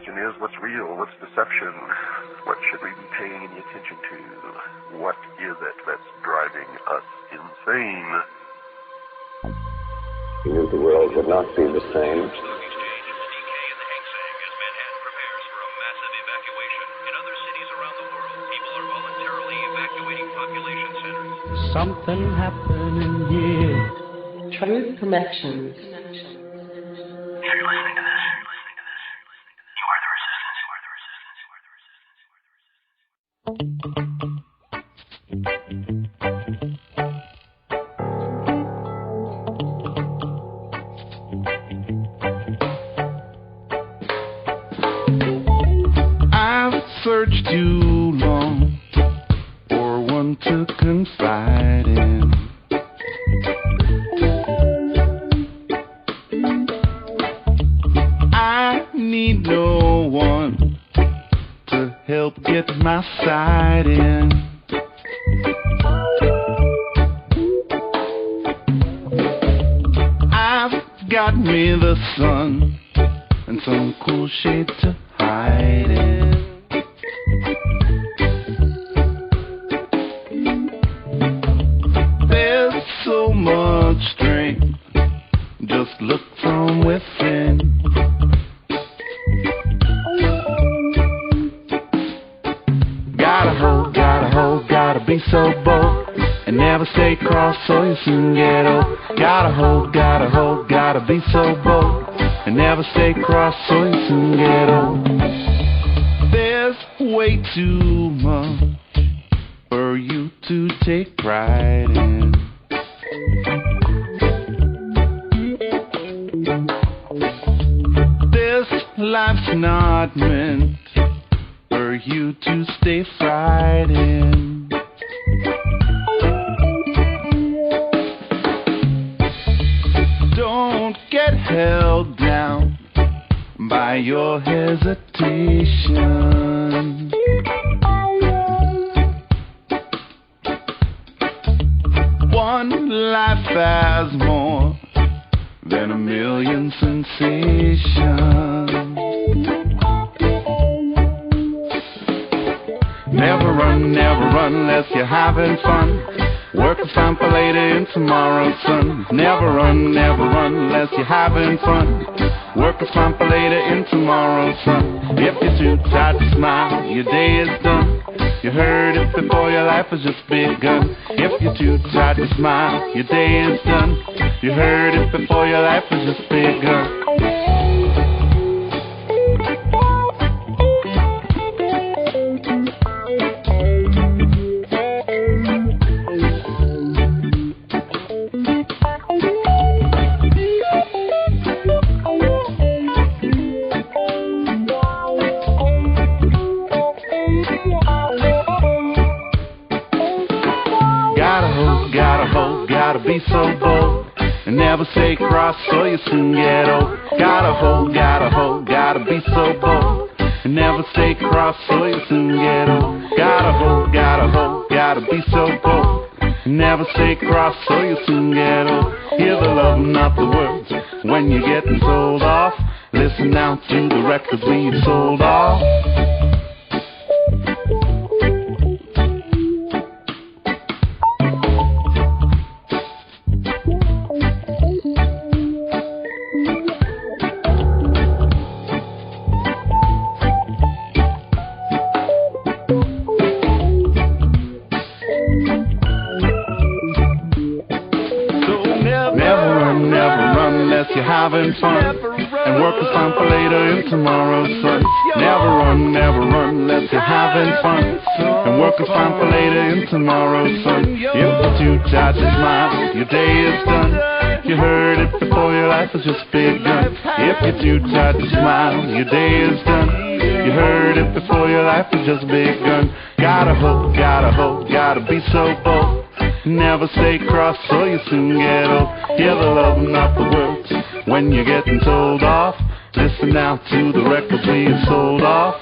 question is, what's real? What's deception? What should we be paying any attention to? What is it that's driving us insane? He knew the world would not be the same. Something happening here. Truth Connections. If you're listening to this, you are the resistance. I've searched too long for one to confide in. I need no one to help get my side in. I've got me the sun and some cool shade to hide in. There's so much strength, just look from within. Gotta be so bold and never stay cross or you soon get old. Gotta be so bold and never stay cross or you soon get old. There's way too much for you to take pride in. This life's not meant for you to stay fried in. Don't get held down by your hesitation. One life has more than a million sensations. Never run unless you're having fun. Work is fine for later in tomorrow's sun. Never run unless you're having fun. Work is fine for later in tomorrow's sun. If you're too tired to smile, your day is done. You heard it before, your life has just begun. If you're too tired to smile, your day is done. You heard it before, your life has just begun. Gotta be so bold and never stay cross or you soon get old. Gotta be so bold and never stay cross or you soon get old. Gotta be so bold and never stay cross or you soon get old. Hear the love, not the words, when you're getting sold off. Listen now to the records we sold off. You're having fun, and work is fine for later in tomorrow's sun. Never run unless you're having fun, and work is fine for later in tomorrow's sun. If you're too tired to smile, your day is done. You heard it before, your life has just begun. If you're too tired to smile, your day is done. You heard it before, your life has just begun. Gotta be so bold. Never stay cross or you soon get old. Hear the love, not the words, when you're getting told off. Listen now to the records we sold off.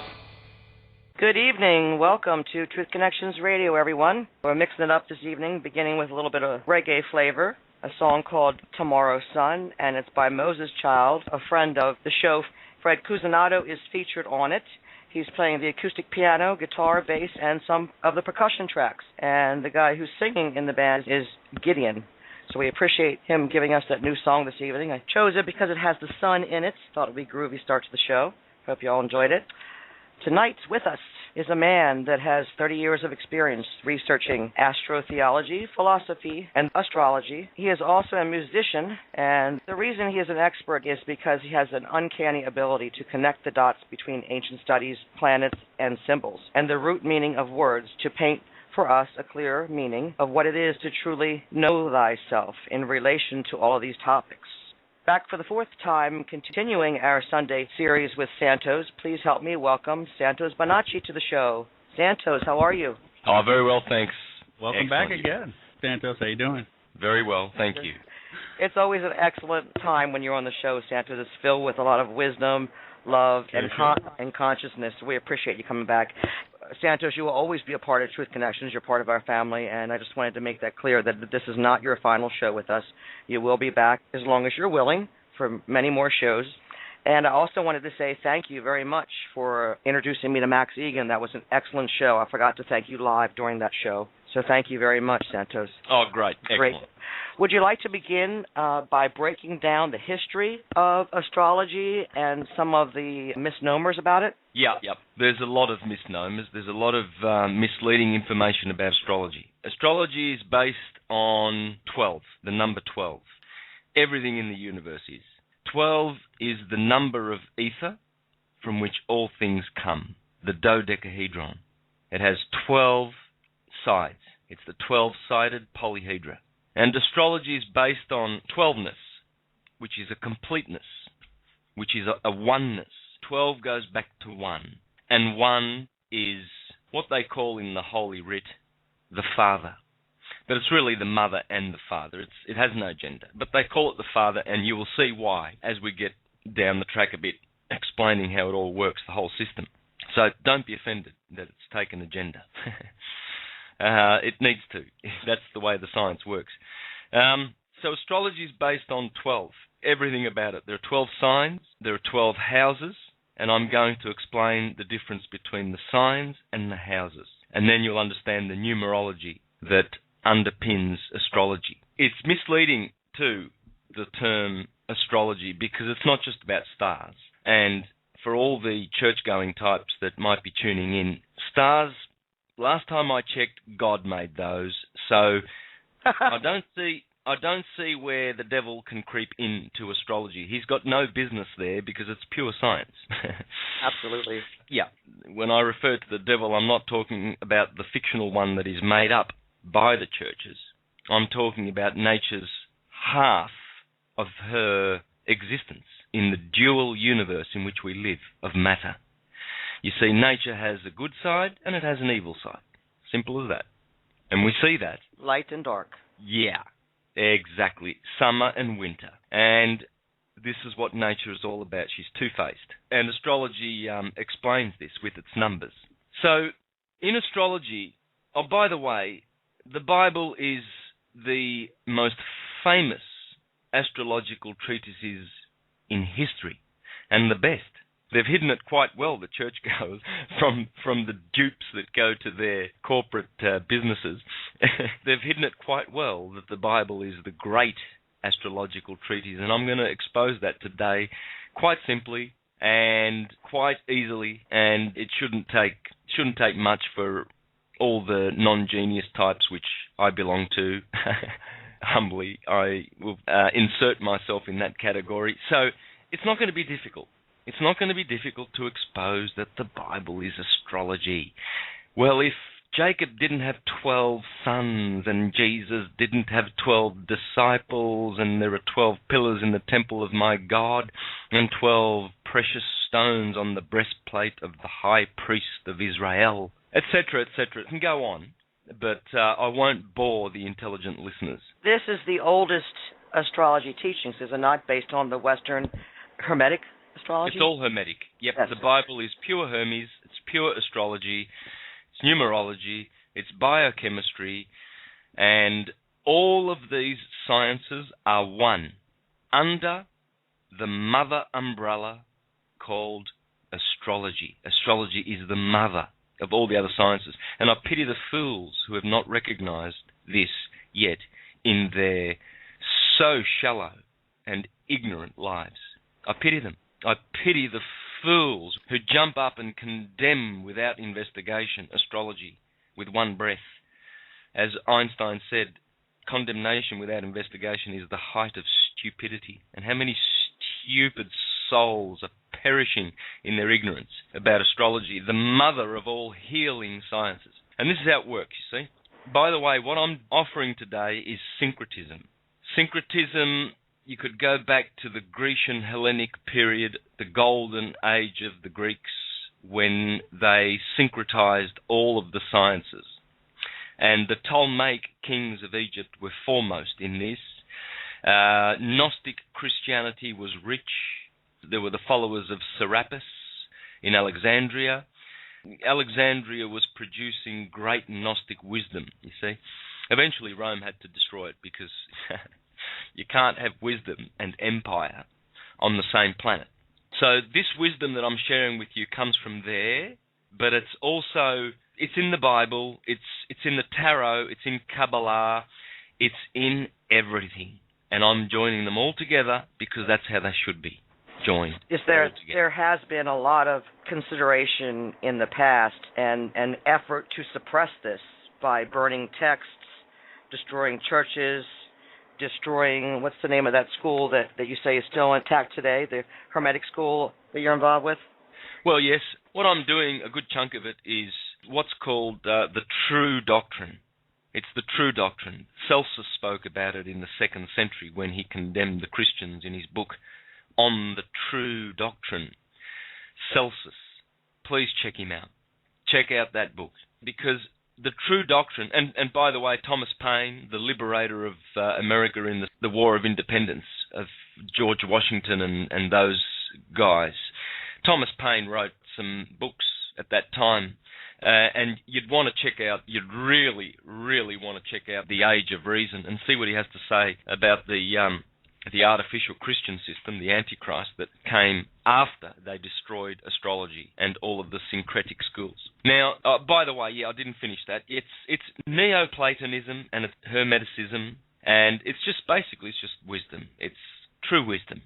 Good evening. Welcome to Truth Connections Radio, everyone. We're mixing it up this evening, beginning with a little bit of reggae flavor, a song called Tomorrow's Sun, and it's by Moses Child, a friend of the show. Fred Cusinado is featured on it. He's playing the acoustic piano, guitar, bass, and some of the percussion tracks. And the guy who's singing in the band is Gideon. So we appreciate him giving us that new song this evening. I chose it because it has the sun in it. Thought it would be groovy start to the show. Hope you all enjoyed it. Tonight with us is a man that has 30 years of experience researching astrotheology, philosophy, and astrology. He is also a musician, and the reason he is an expert is because he has an uncanny ability to connect the dots between ancient studies, planets, and symbols, and the root meaning of words to paint for us a clear meaning of what it is to truly know thyself in relation to all of these topics. Back for the fourth time, continuing our Sunday series with Santos. Please help me welcome Santos Bonacci to the show. Santos, how are you? Oh, very well, thanks. Welcome back again. Santos, how you doing? Very well, thank you. It's always an excellent time when you're on the show, Santos. It's filled with a lot of wisdom, love, and consciousness. We appreciate you coming back. Santos, you will always be a part of Truth Connections. You're part of our family, and I just wanted to make that clear that this is not your final show with us. You will be back as long as you're willing for many more shows. And I also wanted to say thank you very much for introducing me to Max Egan. That was an excellent show. I forgot to thank you live during that show. So thank you very much, Santos. Oh, great. Excellent. Would you like to begin by breaking down the history of astrology and some of the misnomers about it? Yeah. There's a lot of misnomers. There's a lot of misleading information about astrology. Astrology is based on 12, the number 12. Everything in the universe is. 12 is the number of ether from which all things come, the dodecahedron. It has 12 sides. It's the 12-sided polyhedra. And astrology is based on 12ness, which is a completeness, which is a oneness. 12 goes back to 1. And 1 is what they call in the Holy Writ the Father. But it's really the mother and the father. It has no gender. But they call it the father, and you will see why as we get down the track a bit, explaining how it all works, the whole system. So don't be offended that it's taken a gender. It needs to. That's the way the science works. So astrology is based on 12. Everything about it. There are 12 signs. There are 12 houses. And I'm going to explain the difference between the signs and the houses. And then you'll understand the numerology that underpins astrology. It's misleading, too, the term astrology, because it's not just about stars. And for all the church-going types that might be tuning in, stars, last time I checked, God made those. So I don't see where the devil can creep into astrology. He's got no business there because it's pure science. Absolutely. Yeah. When I refer to the devil, I'm not talking about the fictional one that is made up by the churches. I'm talking about nature's half of her existence in the dual universe in which we live, of matter. You see, nature has a good side and it has an evil side. Simple as that. And we see that. Light and dark. Yeah, exactly. Summer and winter. And this is what nature is all about. She's two-faced. And astrology explains this with its numbers. So, in astrology, oh, by the way, the Bible is the most famous astrological treatises in history, and the best. They've hidden it quite well, the churchgoers, from the dupes that go to their corporate businesses. They've hidden it quite well that the Bible is the great astrological treatise, and I'm going to expose that today quite simply and quite easily, and it shouldn't take much for all the non-genius types, which I belong to. Humbly, I will insert myself in that category. So it's not going to be difficult. It's not going to be difficult to expose that the Bible is astrology. Well, if Jacob didn't have 12 sons and Jesus didn't have 12 disciples and there are 12 pillars in the temple of my God and 12 precious stones on the breastplate of the high priest of Israel, etc., etc. It can go on, but I won't bore the intelligent listeners. This is the oldest astrology teachings, is it not, based on the Western Hermetic astrology? It's all Hermetic. Yep, yes. The Bible is pure Hermes, it's pure astrology, it's numerology, it's biochemistry, and All of these sciences are one under the mother umbrella called astrology. Astrology is the mother of all the other sciences. And I pity the fools who have not recognized this yet in their so shallow and ignorant lives. I pity them. I pity the fools who jump up and condemn without investigation astrology with one breath. As Einstein said, condemnation without investigation is the height of stupidity. And how many stupid souls are perishing in their ignorance about astrology, the mother of all healing sciences. And this is how it works, you see. By the way, what I'm offering today is syncretism. Syncretism, you could go back to the Grecian Hellenic period, the golden age of the Greeks, when they syncretized all of the sciences. And the Ptolemaic kings of Egypt were foremost in this. Gnostic Christianity was rich. There were the followers of Serapis in Alexandria. Alexandria was producing great Gnostic wisdom, you see. Eventually Rome had to destroy it because you can't have wisdom and empire on the same planet. So this wisdom that I'm sharing with you comes from there, but it's also, it's in the Bible, it's in the Tarot, it's in Kabbalah, it's in everything. And I'm joining them all together because that's how they should be joined. Yes, there has been a lot of consideration in the past and an effort to suppress this by burning texts, destroying churches, destroying, what's the name of that school that you say is still intact today, the Hermetic school that you're involved with? Well, yes. What I'm doing, a good chunk of it, is what's called the true doctrine. It's the true doctrine. Celsus spoke about it in the 2nd century when he condemned the Christians in his book On the True Doctrine. Celsus. Please check him out. Check out that book. Because the true doctrine, and by the way, Thomas Paine, the liberator of America in the War of Independence, of George Washington and those guys, Thomas Paine wrote some books at that time. And you'd want to check out, you'd really, really want to check out The Age of Reason and see what he has to say about the artificial Christian system, the Antichrist, that came after they destroyed astrology and all of the syncretic schools. Now, by the way, I didn't finish that. It's Neoplatonism and it's Hermeticism, and it's just wisdom. It's true wisdom.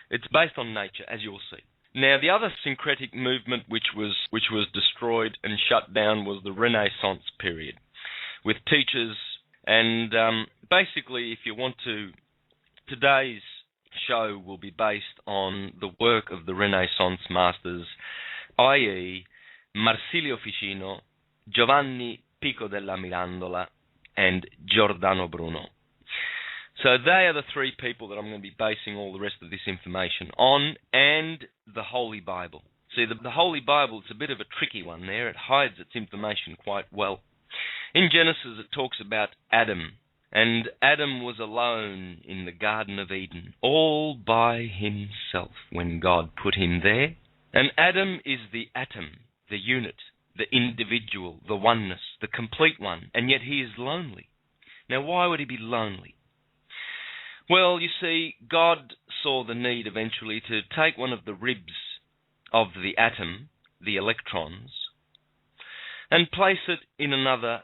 It's based on nature, as you'll see. Now, the other syncretic movement which was destroyed and shut down was the Renaissance period, with teachers and basically, if you want to, today's show will be based on the work of the Renaissance masters, i.e. Marsilio Ficino, Giovanni Pico della Mirandola, and Giordano Bruno. So they are the three people that I'm going to be basing all the rest of this information on, and the Holy Bible. See, the Holy Bible, it's a bit of a tricky one there. It hides its information quite well. In Genesis, it talks about Adam, and Adam was alone in the Garden of Eden, all by himself when God put him there. And Adam is the atom, the unit, the individual, the oneness, the complete one, and yet he is lonely. Now, why would he be lonely? Well, you see, God saw the need eventually to take one of the ribs of the atom, the electrons, and place it in another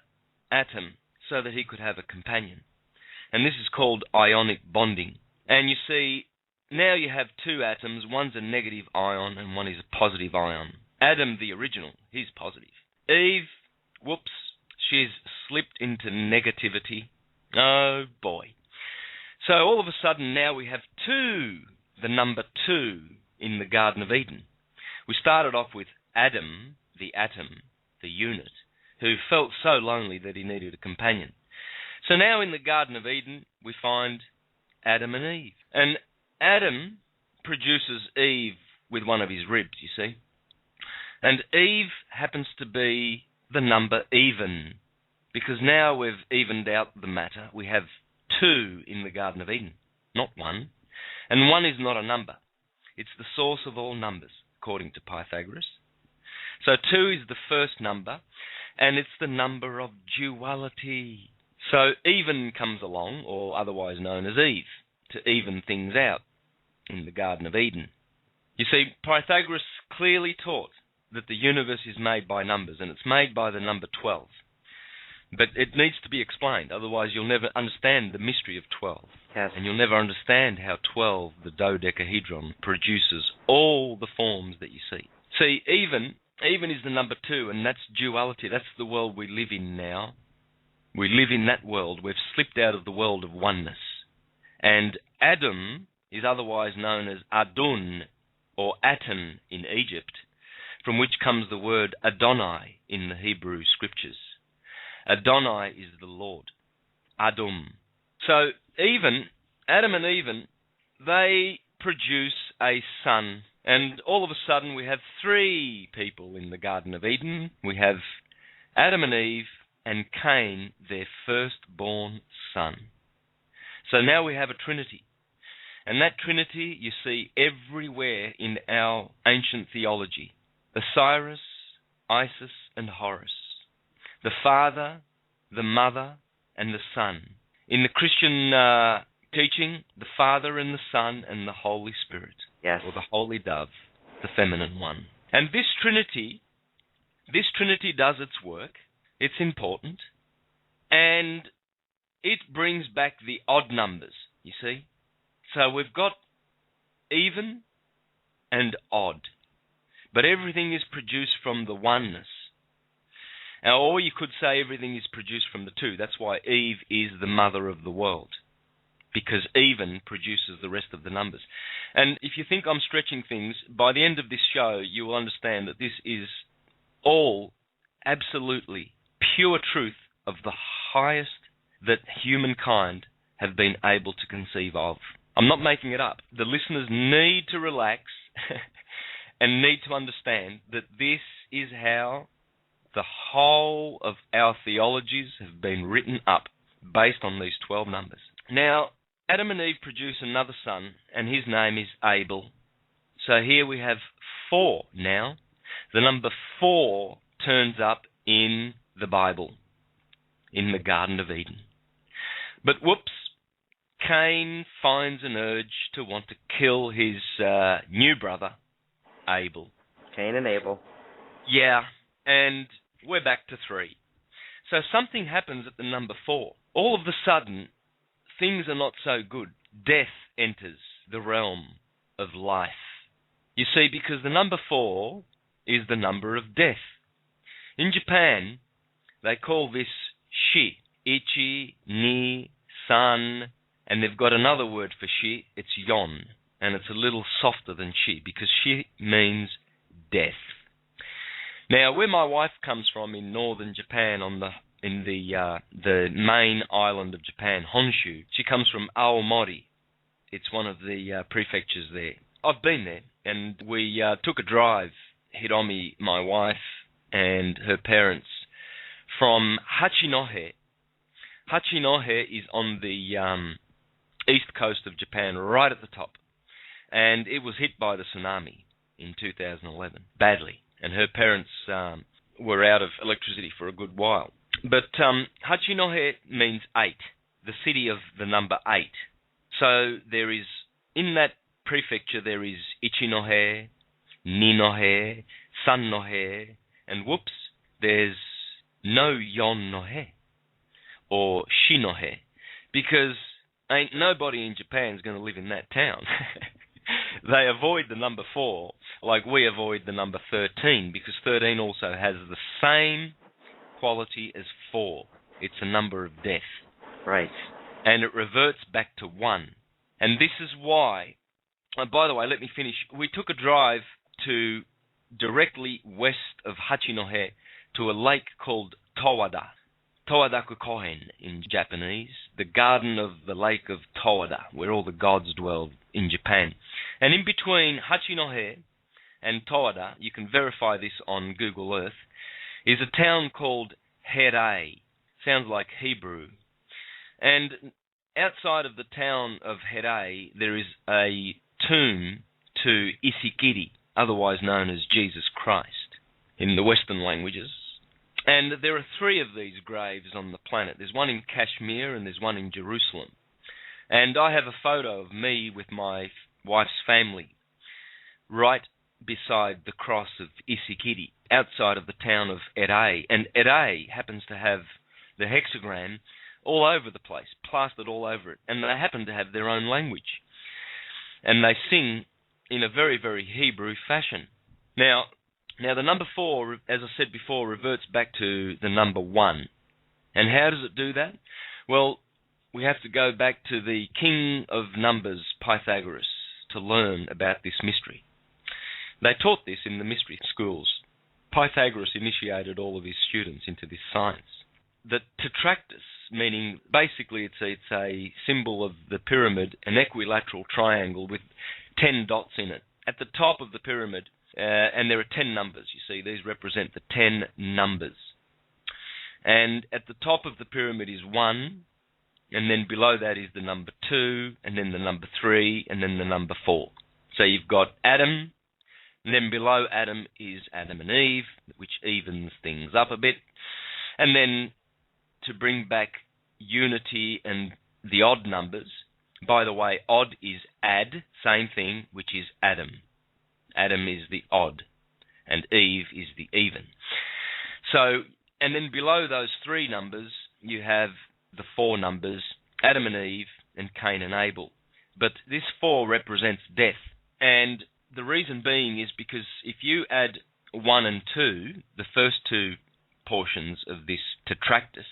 atom so that he could have a companion. And this is called ionic bonding. And you see, now you have two atoms, one's a negative ion and one is a positive ion. Adam, the original, he's positive. Eve, whoops, she's slipped into negativity. Oh boy. So all of a sudden now we have two, the number 2 in the Garden of Eden. We started off with Adam, the atom, the unit, who felt so lonely that he needed a companion. So now in the Garden of Eden we find Adam and Eve. And Adam produces Eve with one of his ribs, you see. And Eve happens to be the number even, because now we've evened out the matter. We have 2 in the Garden of Eden, not 1. And 1 is not a number. It's the source of all numbers, according to Pythagoras. So 2 is the first number, and it's the number of duality. So even comes along, or otherwise known as Eve, to even things out in the Garden of Eden. You see, Pythagoras clearly taught that the universe is made by numbers, and it's made by the number 12. But it needs to be explained, otherwise you'll never understand the mystery of 12. Yes. And you'll never understand how 12, the dodecahedron, produces all the forms that you see. See, even is the number 2, and that's duality. That's the world we live in now. We live in that world. We've slipped out of the world of oneness. And Adam is otherwise known as Adun, or Aten in Egypt, from which comes the word Adonai in the Hebrew scriptures. Adonai is the Lord. Adum. So Adam and Eve, they produce a son. And all of a sudden we have 3 people in the Garden of Eden. We have Adam and Eve and Cain, their firstborn son. So now we have a trinity. And that trinity you see everywhere in our ancient theology. Osiris, Isis, and Horus. The Father, the Mother, and the Son. In the Christian teaching, the Father and the Son and the Holy Spirit. Yes. Or the Holy Dove, the feminine one. And this trinity does its work. It's important. And it brings back the odd numbers, you see. So we've got even and odd. But everything is produced from the oneness. Or you could say everything is produced from the 2. That's why Eve is the mother of the world. Because even produces the rest of the numbers. And if you think I'm stretching things, by the end of this show, you will understand that this is all absolutely pure truth of the highest that humankind have been able to conceive of. I'm not making it up. The listeners need to relax and need to understand that this is how the whole of our theologies have been written up based on these 12 numbers. Now, Adam and Eve produce another son, and his name is Abel. So here we have 4 now. The number 4 turns up in the Bible, in the Garden of Eden. But whoops, Cain finds an urge to want to kill his new brother, Abel. Cain and Abel. Yeah, and we're back to 3. So something happens at the number 4. All of a sudden, things are not so good. Death enters the realm of life. You see, because the number 4 is the number of death. In Japan, they call this shi, ichi, ni, san, and they've got another word for shi, it's yon, and it's a little softer than shi, because shi means death. Now, where my wife comes from in northern Japan, in the main island of Japan, Honshu, she comes from Aomori. It's one of the prefectures there. I've been there, and we took a drive, Hiromi, my wife, and her parents, from Hachinohe. Hachinohe is on the east coast of Japan, right at the top, and it was hit by the tsunami in 2011, badly, and her parents were out of electricity for a good while. But Hachinohe means 8, the city of the number 8. So there is, in that prefecture, there is Ichinohe, Ninohe, Sannohe, and whoops, there's no Yonnohe, or Shinohe, because ain't nobody in Japan is going to live in that town. They avoid the number 4, like we avoid the number 13, because 13 also has the same quality as 4. It's a number of death. Right. And it reverts back to 1. And this is why, by the way, let me finish. We took a drive to directly west of Hachinohe to a lake called Towada. Towadaku Kohen in Japanese, the garden of the lake of Towada, where all the gods dwell in Japan. And in between Hachinohe and Towada, you can verify this on Google Earth, is a town called Here. Sounds like Hebrew. And outside of the town of Here, there is a tomb to Isikiri, otherwise known as Jesus Christ, in the Western languages. And there are 3 of these graves on the planet. There's one in Kashmir and there's one in Jerusalem. And I have a photo of me with my wife's family right beside the cross of Isikiri, outside of the town of Ere. And Ere happens to have the hexagram all over the place, plastered all over it. And they happen to have their own language. And they sing in a very, very Hebrew fashion. Now the number 4, as I said before, reverts back to the number 1. And how does it do that? Well, we have to go back to the king of numbers, Pythagoras, to learn about this mystery. They taught this in the mystery schools. Pythagoras initiated all of his students into this science. The tetractys, meaning basically it's a symbol of the pyramid, an equilateral triangle with 10 dots in it. At the top of the pyramid, and there are 10 numbers, you see, these represent the 10 numbers. And at the top of the pyramid is 1, and then below that is the number 2, and then the number 3, and then the number 4. So you've got Adam, and then below Adam is Adam and Eve, which evens things up a bit. And then to bring back unity and the odd numbers, by the way, odd is add, same thing, which is Adam. Adam is the odd, and Eve is the even. So, and then below those 3 numbers, you have the 4 numbers, Adam and Eve, and Cain and Abel. But this 4 represents death. And the reason being is because if you add 1 and 2, the first 2 portions of this tetractys,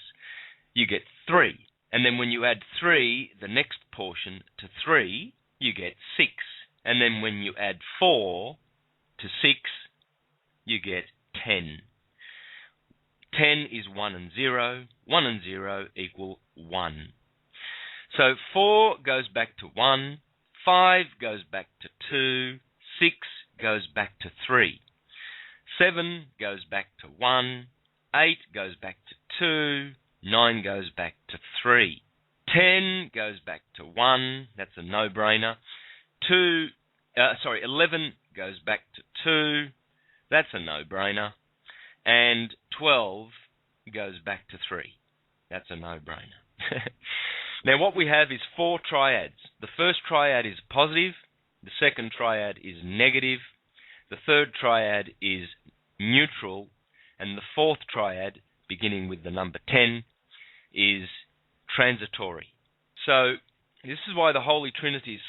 you get 3. And then when you add 3, the next portion to 3, you get 6. And then when you add 4 to 6, you get 10. 10 is 1 and 0. 1 and 0 equal 1. So 4 goes back to 1. 5 goes back to 2. 6 goes back to 3. 7 goes back to 1. 8 goes back to 2. 9 goes back to 3. 10 goes back to 1. That's a no-brainer. 11 goes back to 2. That's a no-brainer. And 12 goes back to 3. That's a no-brainer. Now what we have is 4 triads. The first triad is positive. The second triad is negative. The third triad is neutral. And the fourth triad, beginning with the number 10, is transitory. So this is why the Holy Trinity is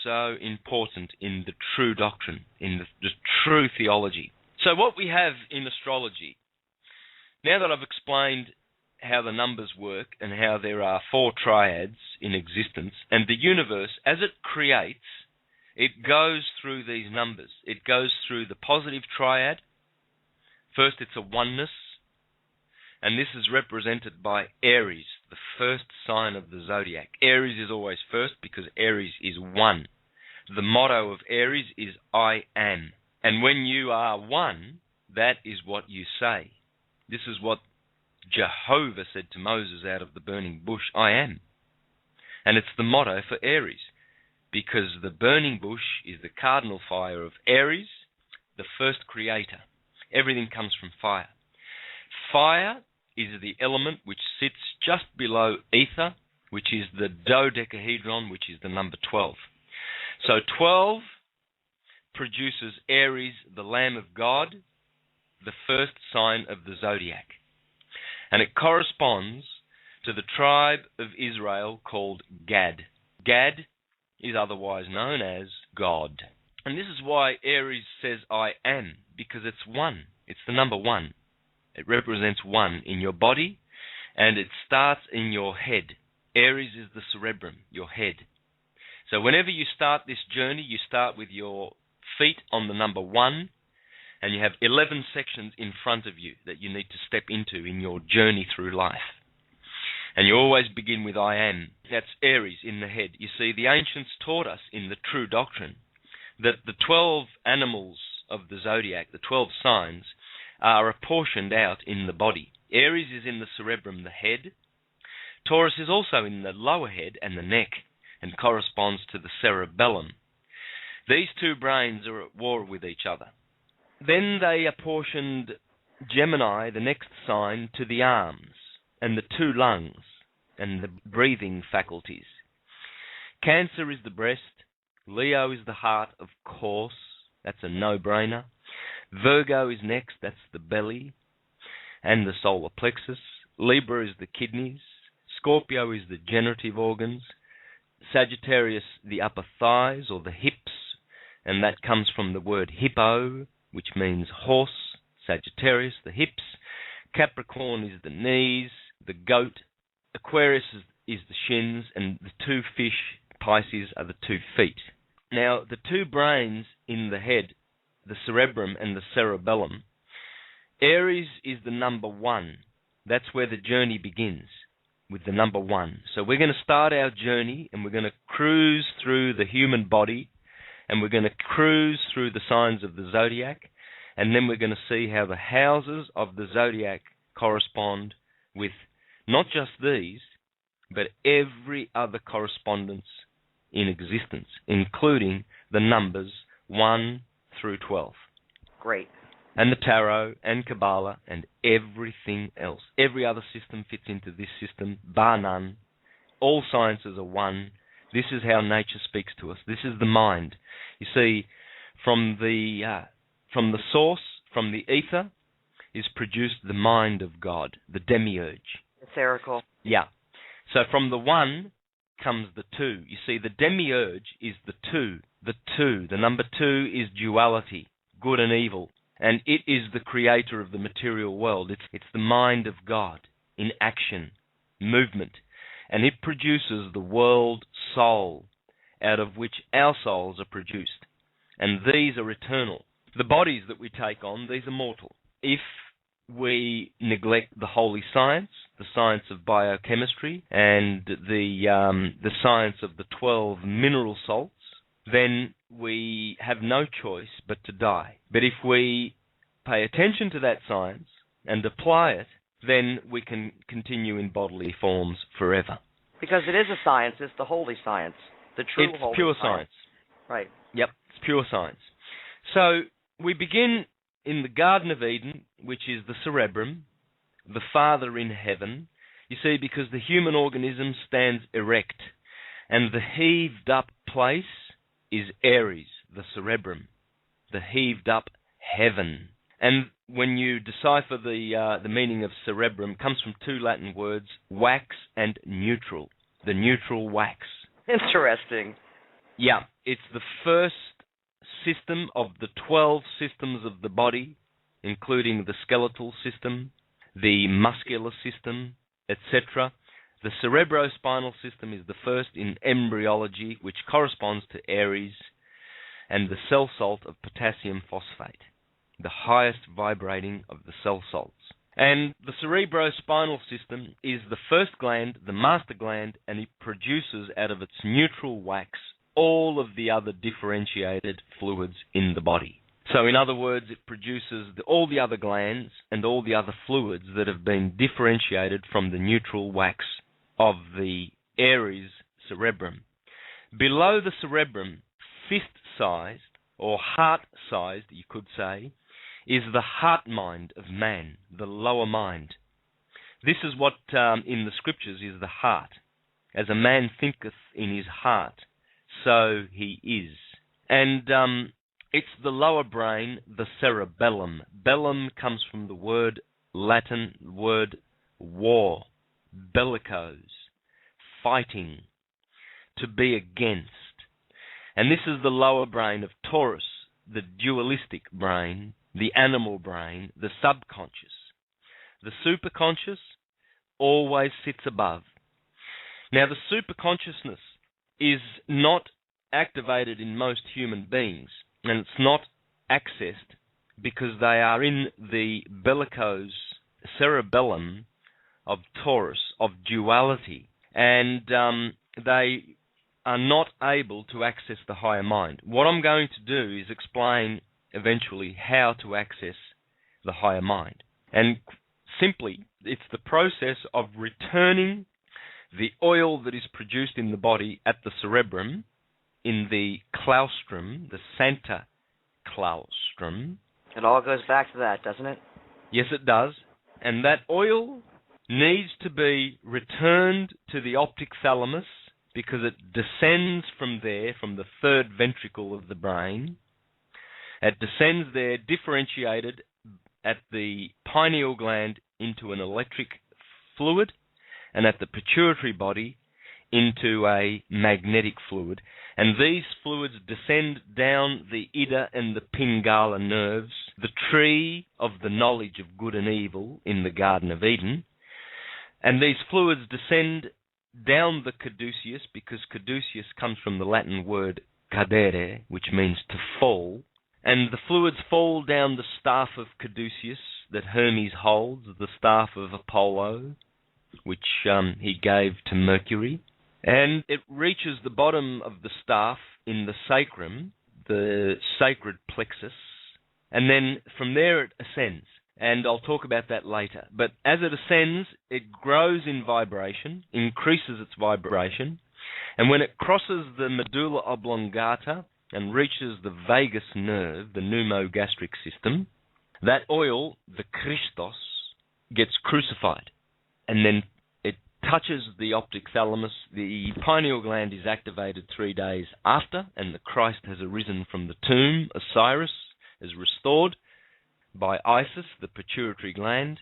so important in the true doctrine, in the true theology. So what we have in astrology, now that I've explained how the numbers work and how there are 4 triads in existence, and the universe, as it creates, it goes through these numbers. It goes through the positive triad. First, it's a oneness, and this is represented by Aries, the first sign of the zodiac. Aries is always first because Aries is 1. The motto of Aries is I am. And when you are 1, that is what you say. This is what Jehovah said to Moses out of the burning bush, I am. And it's the motto for Aries, because the burning bush is the cardinal fire of Aries, the first creator. Everything comes from fire. Fire is the element which sits just below ether, which is the dodecahedron, which is the number 12. So 12 produces Aries, the Lamb of God, the first sign of the zodiac. And it corresponds to the tribe of Israel called Gad. Gad is otherwise known as God. And this is why Aries says I am, because it's 1. It's the number 1. It represents 1 in your body, and it starts in your head. Aries is the cerebrum, your head. So whenever you start this journey, you start with your feet on the number 1, and you have 11 sections in front of you that you need to step into in your journey through life. And you always begin with I am. That's Aries in the head. You see, the ancients taught us in the true doctrine that the 12 animals of the zodiac, the 12 signs, are apportioned out in the body. Aries is in the cerebrum, the head. Taurus is also in the lower head and the neck, and corresponds to the cerebellum. These 2 brains are at war with each other. Then they apportioned Gemini, the next sign, to the arms. and the 2 lungs and the breathing faculties. Cancer is the breast. Leo is the heart, of course. That's a no-brainer. Virgo is next. That's the belly and the solar plexus. Libra is the kidneys. Scorpio is the generative organs. Sagittarius, the upper thighs or the hips, and that comes from the word hippo, which means horse. Sagittarius, the hips. Capricorn is the knees, the goat. Aquarius is the shins, and the 2 fish, Pisces, are the 2 feet. Now, the 2 brains in the head, the cerebrum and the cerebellum, Aries is the number 1. That's where the journey begins, with the number 1. So we're going to start our journey, and we're going to cruise through the human body, and we're going to cruise through the signs of the zodiac, and then we're going to see how the houses of the zodiac correspond with not just these, but every other correspondence in existence, including the numbers 1 through 12. Great. And the tarot and Kabbalah and everything else. Every other system fits into this system, bar none. All sciences are one. This is how nature speaks to us. This is the mind. You see, from the source, from the ether, is produced the mind of God, the demiurge. Etherical. Yeah. So from the 1 comes the 2. You see, the demiurge is the 2. The 2. The number 2 is duality, good and evil. And it is the creator of the material world. It's the mind of God in action, movement. And it produces the world soul, out of which our souls are produced. And these are eternal. The bodies that we take on, these are mortal. If we neglect the holy science, the science of biochemistry, and the science of the 12 mineral salts, then we have no choice but to die. But if we pay attention to that science and apply it, then we can continue in bodily forms forever. Because it is a science, it's the holy science, the true it's holy pure science. Right. Right. Yep, it's pure science. So we begin in the Garden of Eden, which is the cerebrum, the Father in heaven. You see, because the human organism stands erect, and the heaved up place is Aries, the cerebrum, the heaved up heaven. And when you decipher the meaning of cerebrum, comes from 2 Latin words, wax and neutral, the neutral wax. Interesting. Yeah, it's the first system of the 12 systems of the body, including the skeletal system, the muscular system, etc. The cerebrospinal system is the first in embryology, which corresponds to Aries, and the cell salt of potassium phosphate, the highest vibrating of the cell salts. And the cerebrospinal system is the first gland, the master gland, and it produces out of its neutral wax all of the other differentiated fluids in the body. So in other words, it produces all the other glands and all the other fluids that have been differentiated from the neutral wax of the Aries cerebrum. Below the cerebrum, fist-sized, or heart-sized, you could say, is the heart mind of man, the lower mind. This is what in the scriptures is the heart. As a man thinketh in his heart, so he is. And it's the lower brain, the cerebellum. Bellum comes from the Latin word war, bellicose, fighting, to be against. And this is the lower brain of Taurus, the dualistic brain, the animal brain, the subconscious. The superconscious always sits above. Now, the superconsciousness is not activated in most human beings, and it's not accessed because they are in the bellicose cerebellum of Taurus, of duality, and they are not able to access the higher mind. What I'm going to do is explain eventually how to access the higher mind. And simply, it's the process of returning the oil that is produced in the body at the cerebrum, in the claustrum, the Santa claustrum. It all goes back to that, doesn't it? Yes, it does. And that oil needs to be returned to the optic thalamus because it descends from there, from the third ventricle of the brain. It descends there, differentiated at the pineal gland into an electric fluid, and at the pituitary body into a magnetic fluid. And these fluids descend down the Ida and the Pingala nerves, the tree of the knowledge of good and evil in the Garden of Eden. And these fluids descend down the caduceus, because caduceus comes from the Latin word cadere, which means to fall. And the fluids fall down the staff of caduceus that Hermes holds, the staff of Apollo, which he gave to Mercury. And it reaches the bottom of the staff in the sacrum, the sacred plexus, and then from there it ascends. And I'll talk about that later. But as it ascends, it grows in vibration, increases its vibration, and when it crosses the medulla oblongata and reaches the vagus nerve, the pneumogastric system, that oil, the Christos, gets crucified. And then it touches the optic thalamus. The pineal gland is activated 3 days after, and the Christ has arisen from the tomb. Osiris is restored by Isis, the pituitary gland,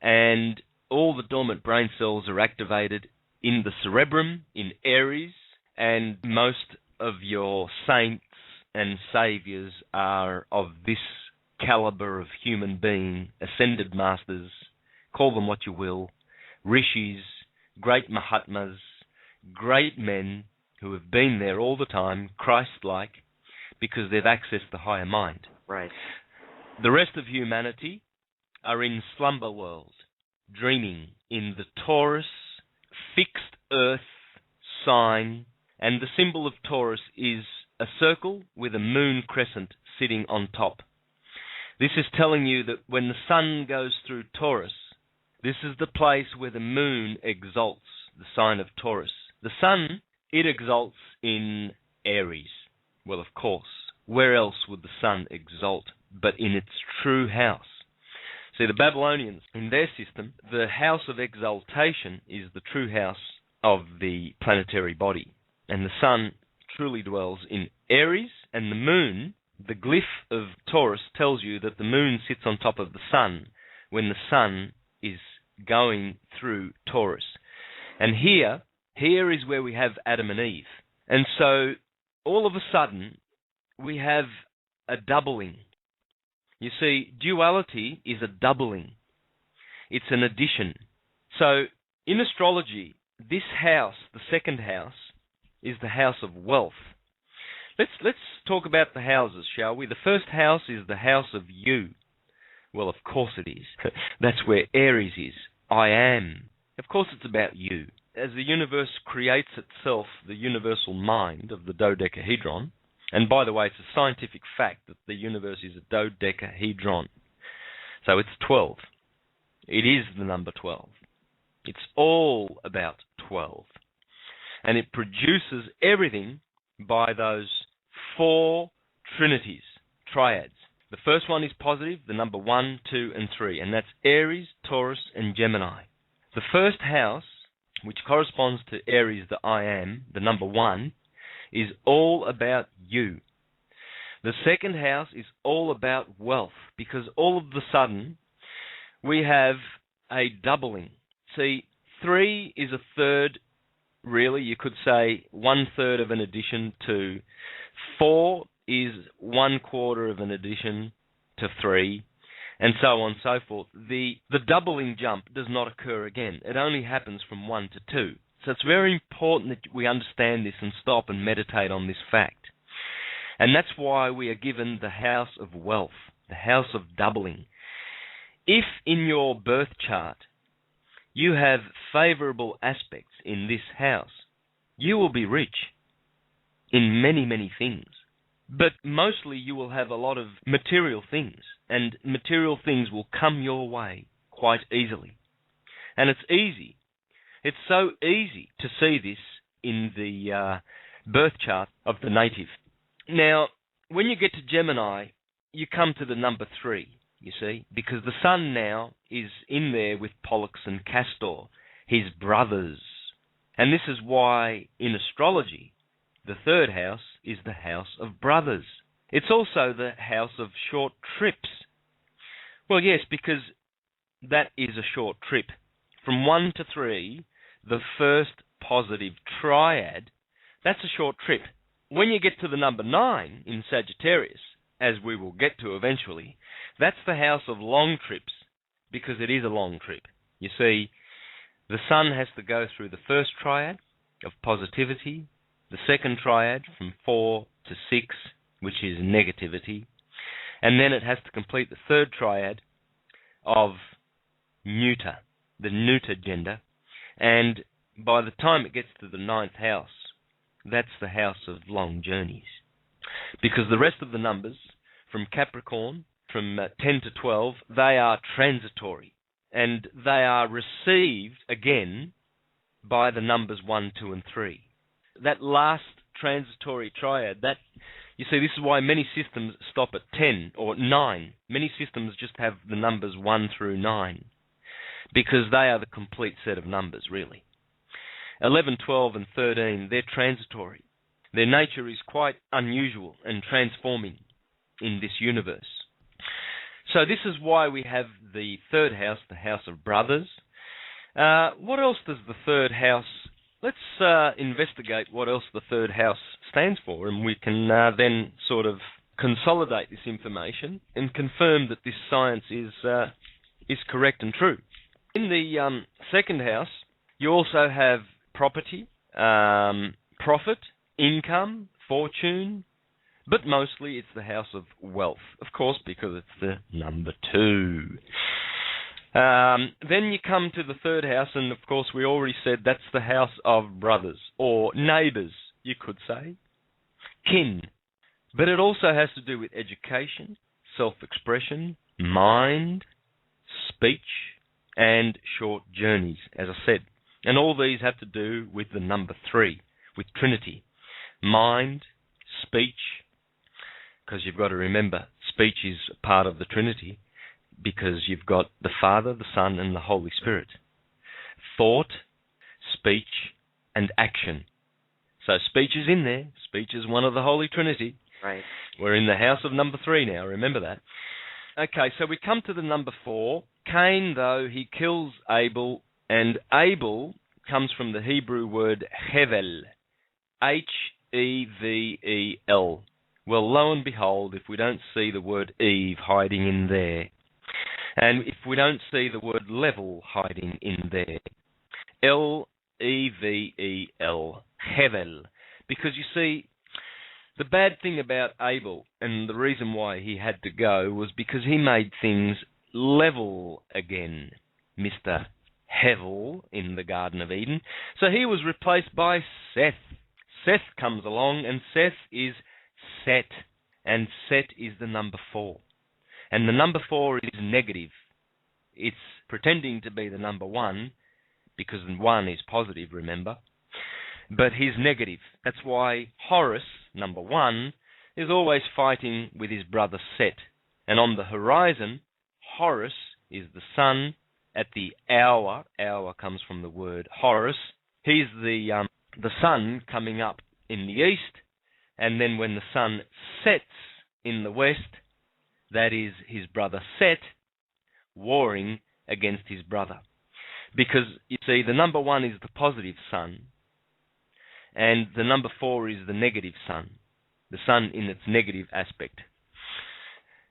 and all the dormant brain cells are activated in the cerebrum, in Aries, and most of your saints and saviors are of this caliber of human being, ascended masters, call them what you will, rishis, great mahatmas, great men who have been there all the time, Christ-like, because they've accessed the higher mind. Right. The rest of humanity are in slumber world, dreaming in the Taurus fixed earth sign, and the symbol of Taurus is a circle with a moon crescent sitting on top. This is telling you that when the sun goes through Taurus, this is the place where the moon exalts, the sign of Taurus. The sun, it exalts in Aries. Well, of course, where else would the sun exalt but in its true house? See, the Babylonians, in their system, the house of exaltation is the true house of the planetary body. And the sun truly dwells in Aries, and the moon, the glyph of Taurus, tells you that the moon sits on top of the sun when the sun is going through Taurus. And here is where we have Adam and Eve. And so, all of a sudden, we have a doubling. You see, duality is a doubling. It's an addition. So, in astrology, this house, the second house, is the house of wealth. Let's talk about the houses, shall we? The first house is the house of you. Well, of course it is. That's where Aries is. I am. Of course it's about you. As the universe creates itself, the universal mind of the dodecahedron, and by the way, it's a scientific fact that the universe is a dodecahedron. So it's 12. It is the number 12. It's all about 12. And it produces everything by those 4 trinities, triads. The first one is positive, the number 1, 2, and 3, and that's Aries, Taurus, and Gemini. The first house, which corresponds to Aries, the I am, the number 1, is all about you. The second house is all about wealth, because all of a sudden we have a doubling. See, 3 is a third, really, you could say 1/3 of an addition to 4 is 1/4 of an addition to 3, and so on and so forth. The doubling jump does not occur again. It only happens from 1 to 2. So it's very important that we understand this and stop and meditate on this fact. And that's why we are given the house of wealth, the house of doubling. If in your birth chart you have favorable aspects in this house, you will be rich in many, many things. But mostly you will have a lot of material things, and material things will come your way quite easily. And it's easy. It's so easy to see this in the birth chart of the native. Now, when you get to Gemini, you come to the number 3. you see, because the sun now is in there with Pollux and Castor, his brothers. And this is why, in astrology, the third house is the house of brothers. It's also the house of short trips. Well, yes, because that is a short trip. From 1 to 3, the first positive triad, that's a short trip. When you get to the number 9 in Sagittarius, as we will get to eventually, that's the house of long trips, because it is a long trip. You see, the sun has to go through the first triad of positivity, the second triad from 4 to 6, which is negativity, and then it has to complete the third triad of neuter, the neuter gender, and by the time it gets to the 9th house, that's the house of long journeys. Because the rest of the numbers, from Capricorn, from 10 to 12, they are transitory, and they are received again by the numbers 1, 2, and 3. That last transitory triad, that, you see, this is why many systems stop at 10 or 9. Many systems just have the numbers 1 through 9, because they are the complete set of numbers, really. 11, 12, and 13, they're transitory. Their nature is quite unusual and transforming in this universe. So this is why we have the third house, the house of brothers. What else does the third house... Let's investigate what else the third house stands for, and we can then sort of consolidate this information and confirm that this science is correct and true. In the second house, you also have property, profit, income, fortune, but mostly it's the house of wealth, of course, because it's the number 2. Then you come to the third house, and of course we already said that's the house of brothers, or neighbours, you could say, kin. But it also has to do with education, self-expression, mind, speech, and short journeys, as I said. And all these have to do with the number 3, with Trinity. Mind, speech, because you've got to remember, speech is part of the Trinity, because you've got the Father, the Son, and the Holy Spirit. Thought, speech, and action. So speech is in there. Speech is one of the Holy Trinity. Right. We're in the house of number 3 now, remember that. Okay, so we come to the number 4. Cain, though, he kills Abel, and Abel comes from the Hebrew word Hevel, Hevel. Well, lo and behold, if we don't see the word Eve hiding in there, and if we don't see the word level hiding in there, Level, Hevel. Because you see, the bad thing about Abel, and the reason why he had to go, was because he made things level again, Mr. Hevel in the Garden of Eden. So he was replaced by Seth. Seth comes along, and Seth is Set, and Set is the number 4. And the number 4 is negative. It's pretending to be the number 1, because 1 is positive, remember. But he's negative. That's why Horus, number 1, is always fighting with his brother Set. And on the horizon, Horus is the sun at the hour. Hour comes from the word Horus. He's the sun coming up in the east. And then when the sun sets in the west, that is his brother Set warring against his brother. Because, you see, the number 1 is the positive sun, and the number 4 is the negative sun, the sun in its negative aspect.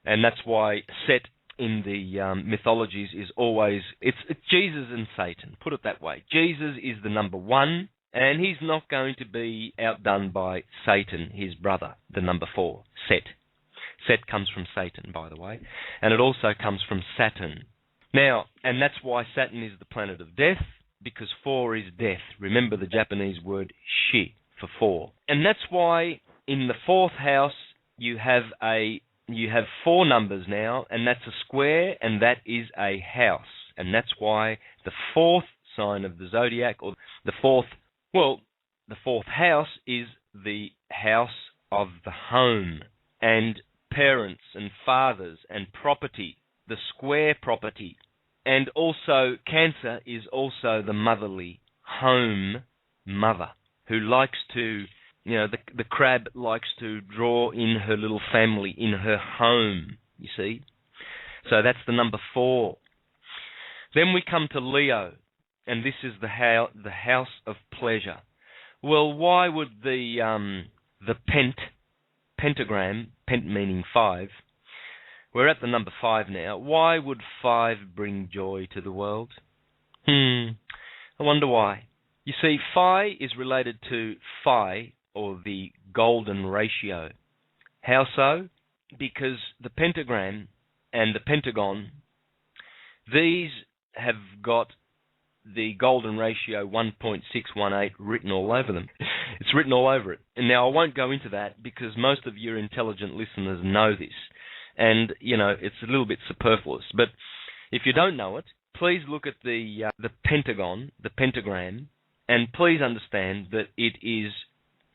And that's why Set in the mythologies is always, it's Jesus and Satan, put it that way. Jesus is the number 1, and he's not going to be outdone by Satan, his brother, the number 4, Set. Set comes from Satan, by the way, and it also comes from Saturn. Now, and that's why Saturn is the planet of death, because 4 is death. Remember the Japanese word shi for 4. And that's why in the 4th house you have 4 numbers now, and that's a square, and that is a house. And that's why the 4th sign of the zodiac, or the 4th house is the house of the home, and parents and fathers and property. The the square property. And also, Cancer is also the motherly home mother who likes to, the crab likes to draw in her little family, in her home, you see. So that's the number 4. Then we come to Leo, and this is the house of pleasure. Well, why would the pentagram, pent meaning 5, we're at the number 5 now. Why would 5 bring joy to the world? I wonder why. You see, Phi is related to Phi, or the golden ratio. How so? Because the pentagram and the pentagon, these have got the golden ratio 1.618 written all over them. It's written all over it. And now I won't go into that because most of your intelligent listeners know this. And, it's a little bit superfluous. But if you don't know it, please look at the pentagon, the pentagram, and please understand that it is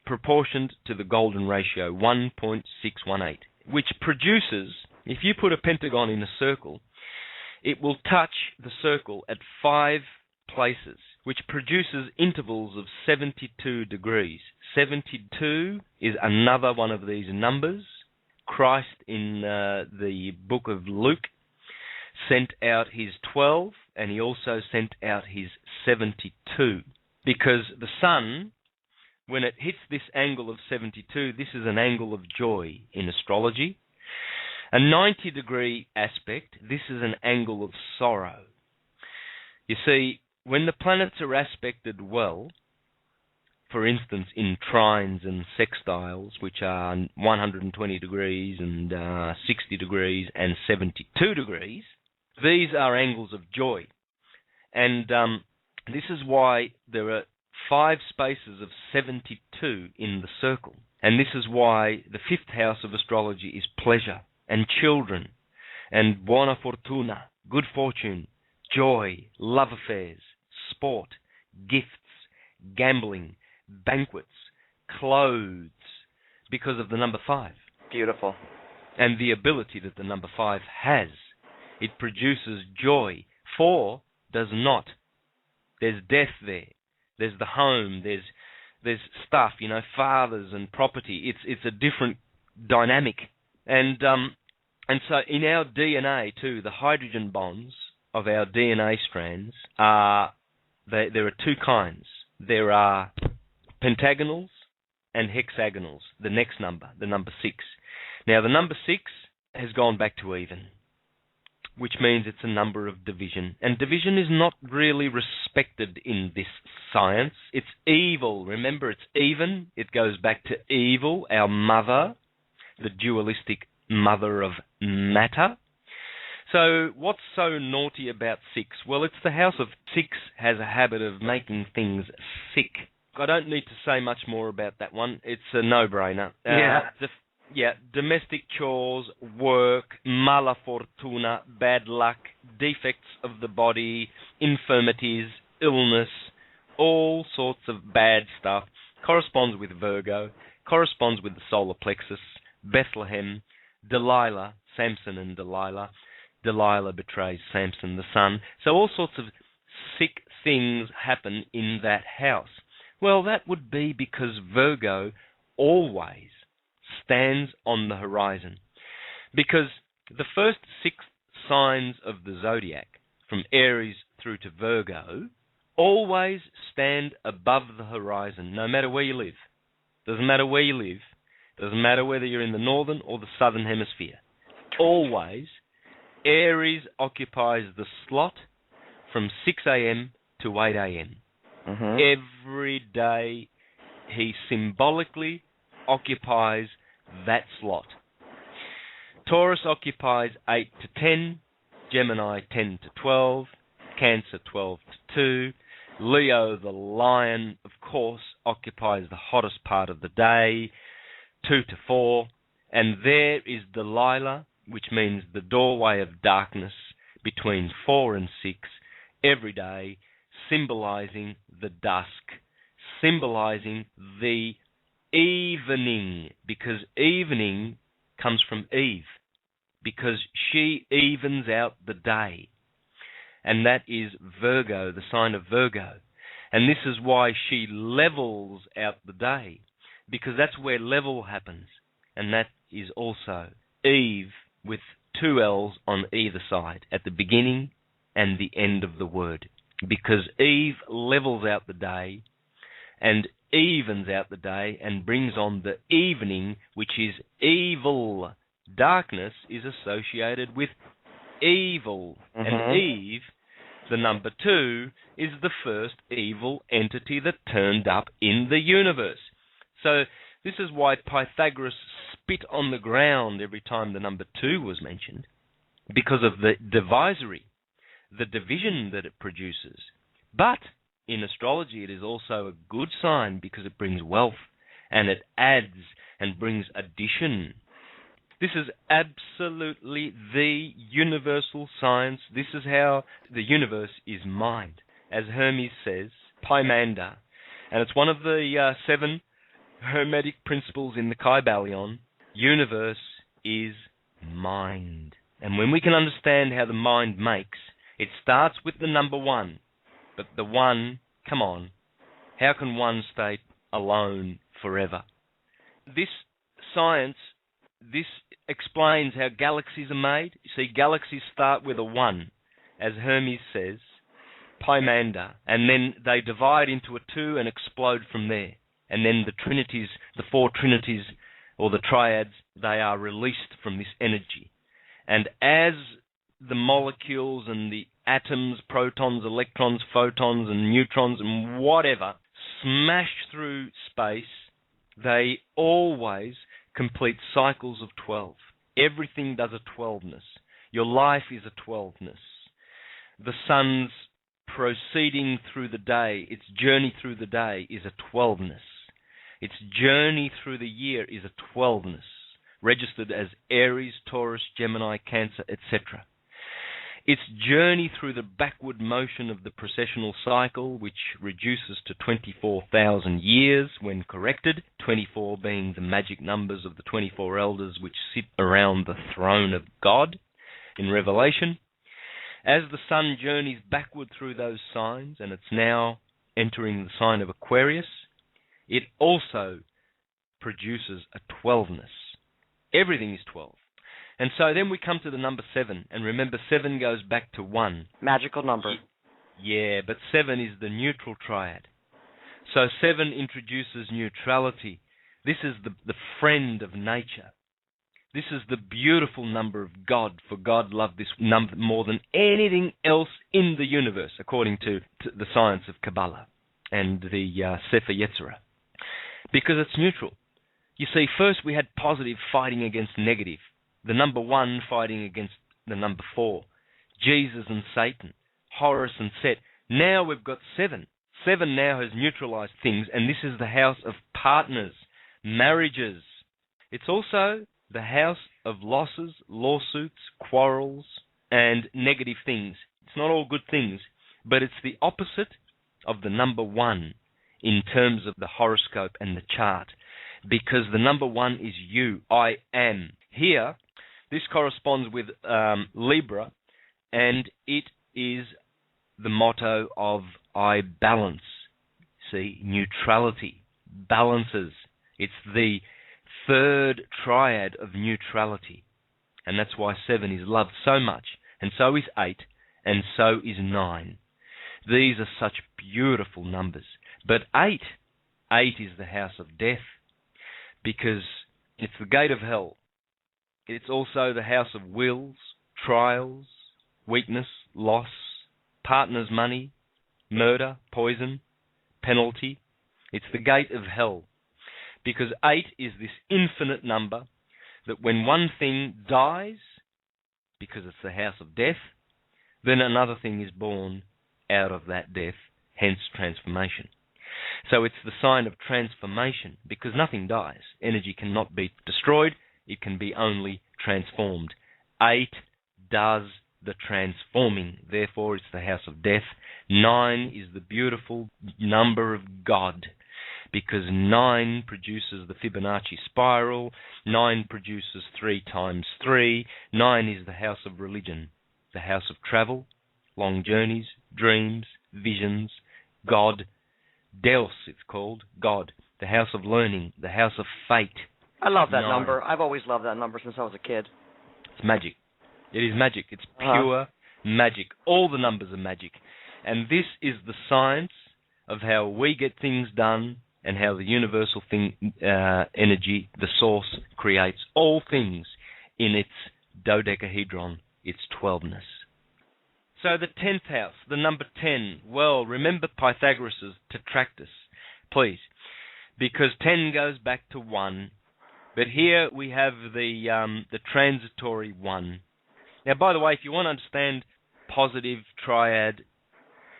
proportioned to the golden ratio 1.618, which produces, if you put a pentagon in a circle, it will touch the circle at 5 places, which produces intervals of 72 degrees. 72 is another one of these numbers. Christ in the book of Luke sent out his 12, and he also sent out his 72, because the sun, when it hits this angle of 72, this is an angle of joy in astrology. A 90-degree aspect, this is an angle of sorrow. You see, when the planets are aspected well, for instance, in trines and sextiles, which are 120 degrees and 60 degrees and 72 degrees, these are angles of joy. And this is why there are 5 spaces of 72 in the circle. And this is why the 5th house of astrology is pleasure and children and buona fortuna, good fortune, joy, love affairs, sport, gifts, gambling, banquets, clothes, because of the number 5. Beautiful. And the ability that the number 5 has. It produces joy. 4 does not. There's death there. There's the home. There's stuff, fathers and property. It's a different dynamic. And so in our DNA too, the hydrogen bonds of our DNA strands there are 2 kinds. There are pentagonals and hexagonals, the next number, the number 6. Now, the number 6 has gone back to even, which means it's a number of division. And division is not really respected in this science. It's evil. Remember, it's even. It goes back to evil, our mother, the dualistic mother of matter. So what's so naughty about 6? Well, it's the house of 6 has a habit of making things sick. I don't need to say much more about that one. It's a no-brainer. Domestic chores, work, mala fortuna, bad luck, defects of the body, infirmities, illness, all sorts of bad stuff. Corresponds with Virgo, corresponds with the solar plexus, Bethlehem, Delilah, Samson and Delilah. Delilah betrays Samson, the sun. So all sorts of sick things happen in that house. Well, that would be because Virgo always stands on the horizon. Because the first 6 signs of the zodiac, from Aries through to Virgo, always stand above the horizon, no matter where you live. Doesn't matter where you live. Doesn't matter whether you're in the northern or the southern hemisphere. Always, Aries occupies the slot from 6 a.m. to 8 a.m. Every day, he symbolically occupies that slot. Taurus occupies 8 to 10, Gemini 10 to 12, Cancer 12 to 2, Leo, the lion, of course, occupies the hottest part of the day, 2 to 4, and there is Delilah, which means the doorway of darkness between 4 and 6, every day, symbolizing the dusk, symbolizing the evening, because evening comes from Eve. because she evens out the day. And that is Virgo, the sign of Virgo. And this is why she levels out the day, because that's where level happens. And that is also Eve with 2 L's on either side, at the beginning and the end of the word. Because Eve levels out the day and evens out the day and brings on the evening, which is evil. Darkness is associated with evil. And Eve, the number 2, is the first evil entity that turned up in the universe. So this is why Pythagoras spit on the ground every time the number 2 was mentioned, because of the divisory, the division that it produces. But in astrology, it is also a good sign because it brings wealth and it adds and brings addition. This is absolutely the universal science. This is how the universe is mind. As Hermes says, Pymander, and it's one of the 7 Hermetic principles in the Kybalion, universe is mind. And when we can understand how the mind makes, it starts with the number 1. But the 1, come on, how can 1 stay alone forever? This science, this explains how galaxies are made. You see, galaxies start with a 1, as Hermes says, Pymander, and then they divide into a 2 and explode from there. And then the trinities, the 4 trinities, or the triads, they are released from this energy. And as the molecules and the atoms, protons, electrons, photons, and neutrons, and whatever, smash through space, they always complete cycles of 12. Everything does a 12ness. Your life is a 12ness. The sun's proceeding through the day, its journey through the day is a 12ness. Its journey through the year is a 12ness, registered as Aries, Taurus, Gemini, Cancer, etc. Its journey through the backward motion of the precessional cycle, which reduces to 24,000 years when corrected, 24 being the magic numbers of the 24 elders which sit around the throne of God in Revelation. As the sun journeys backward through those signs, and it's now entering the sign of Aquarius, it also produces a 12ness. Everything is 12. And so then we come to the number 7, and remember 7 goes back to 1. Magical number. Yeah, but 7 is the neutral triad. So 7 introduces neutrality. This is the friend of nature. This is the beautiful number of God, for God loved this number more than anything else in the universe, according to the science of Kabbalah and the Sefer Yetzirah. Because it's neutral. You see, first we had positive fighting against negative. The number 1 fighting against the number 4. Jesus and Satan. Horus and Set. Now we've got 7. 7 now has neutralized things, and this is the house of partners, marriages. It's also the house of losses, lawsuits, quarrels, and negative things. It's not all good things, but it's the opposite of the number 1 in terms of the horoscope and the chart, because the number 1 is you, I am. Here, this corresponds with Libra, and it is the motto of I balance. See, neutrality, balances. It's the 3rd triad of neutrality. And that's why 7 is loved so much, and so is 8, and so is 9. These are such beautiful numbers. But 8 is the house of death, because it's the gate of hell. It's also the house of wills, trials, weakness, loss, partner's money, murder, poison, penalty. It's the gate of hell, because 8 is this infinite number that when one thing dies, because it's the house of death, then another thing is born out of that death, hence transformation. So it's the sign of transformation, because nothing dies. Energy cannot be destroyed, it can be only transformed. 8 does the transforming, therefore it's the house of death. 9 is the beautiful number of God, because 9 produces the Fibonacci spiral, 9 produces 3 times 3, 9 is the house of religion, the house of travel, long journeys, dreams, visions, God, Deus it's called, God, the house of learning, the house of fate. I love that 9. number. I've always loved that number since I was a kid. It's magic. It is magic. It's pure magic. All the numbers are magic. And this is the science of how we get things done and how the universal energy, the source, creates all things in its dodecahedron, its 12ness. So the 10th house, the number 10. Well, remember Pythagoras' Tetractys, please, because 10 goes back to 1. But here we have the transitory 1. Now, by the way, if you want to understand positive triad,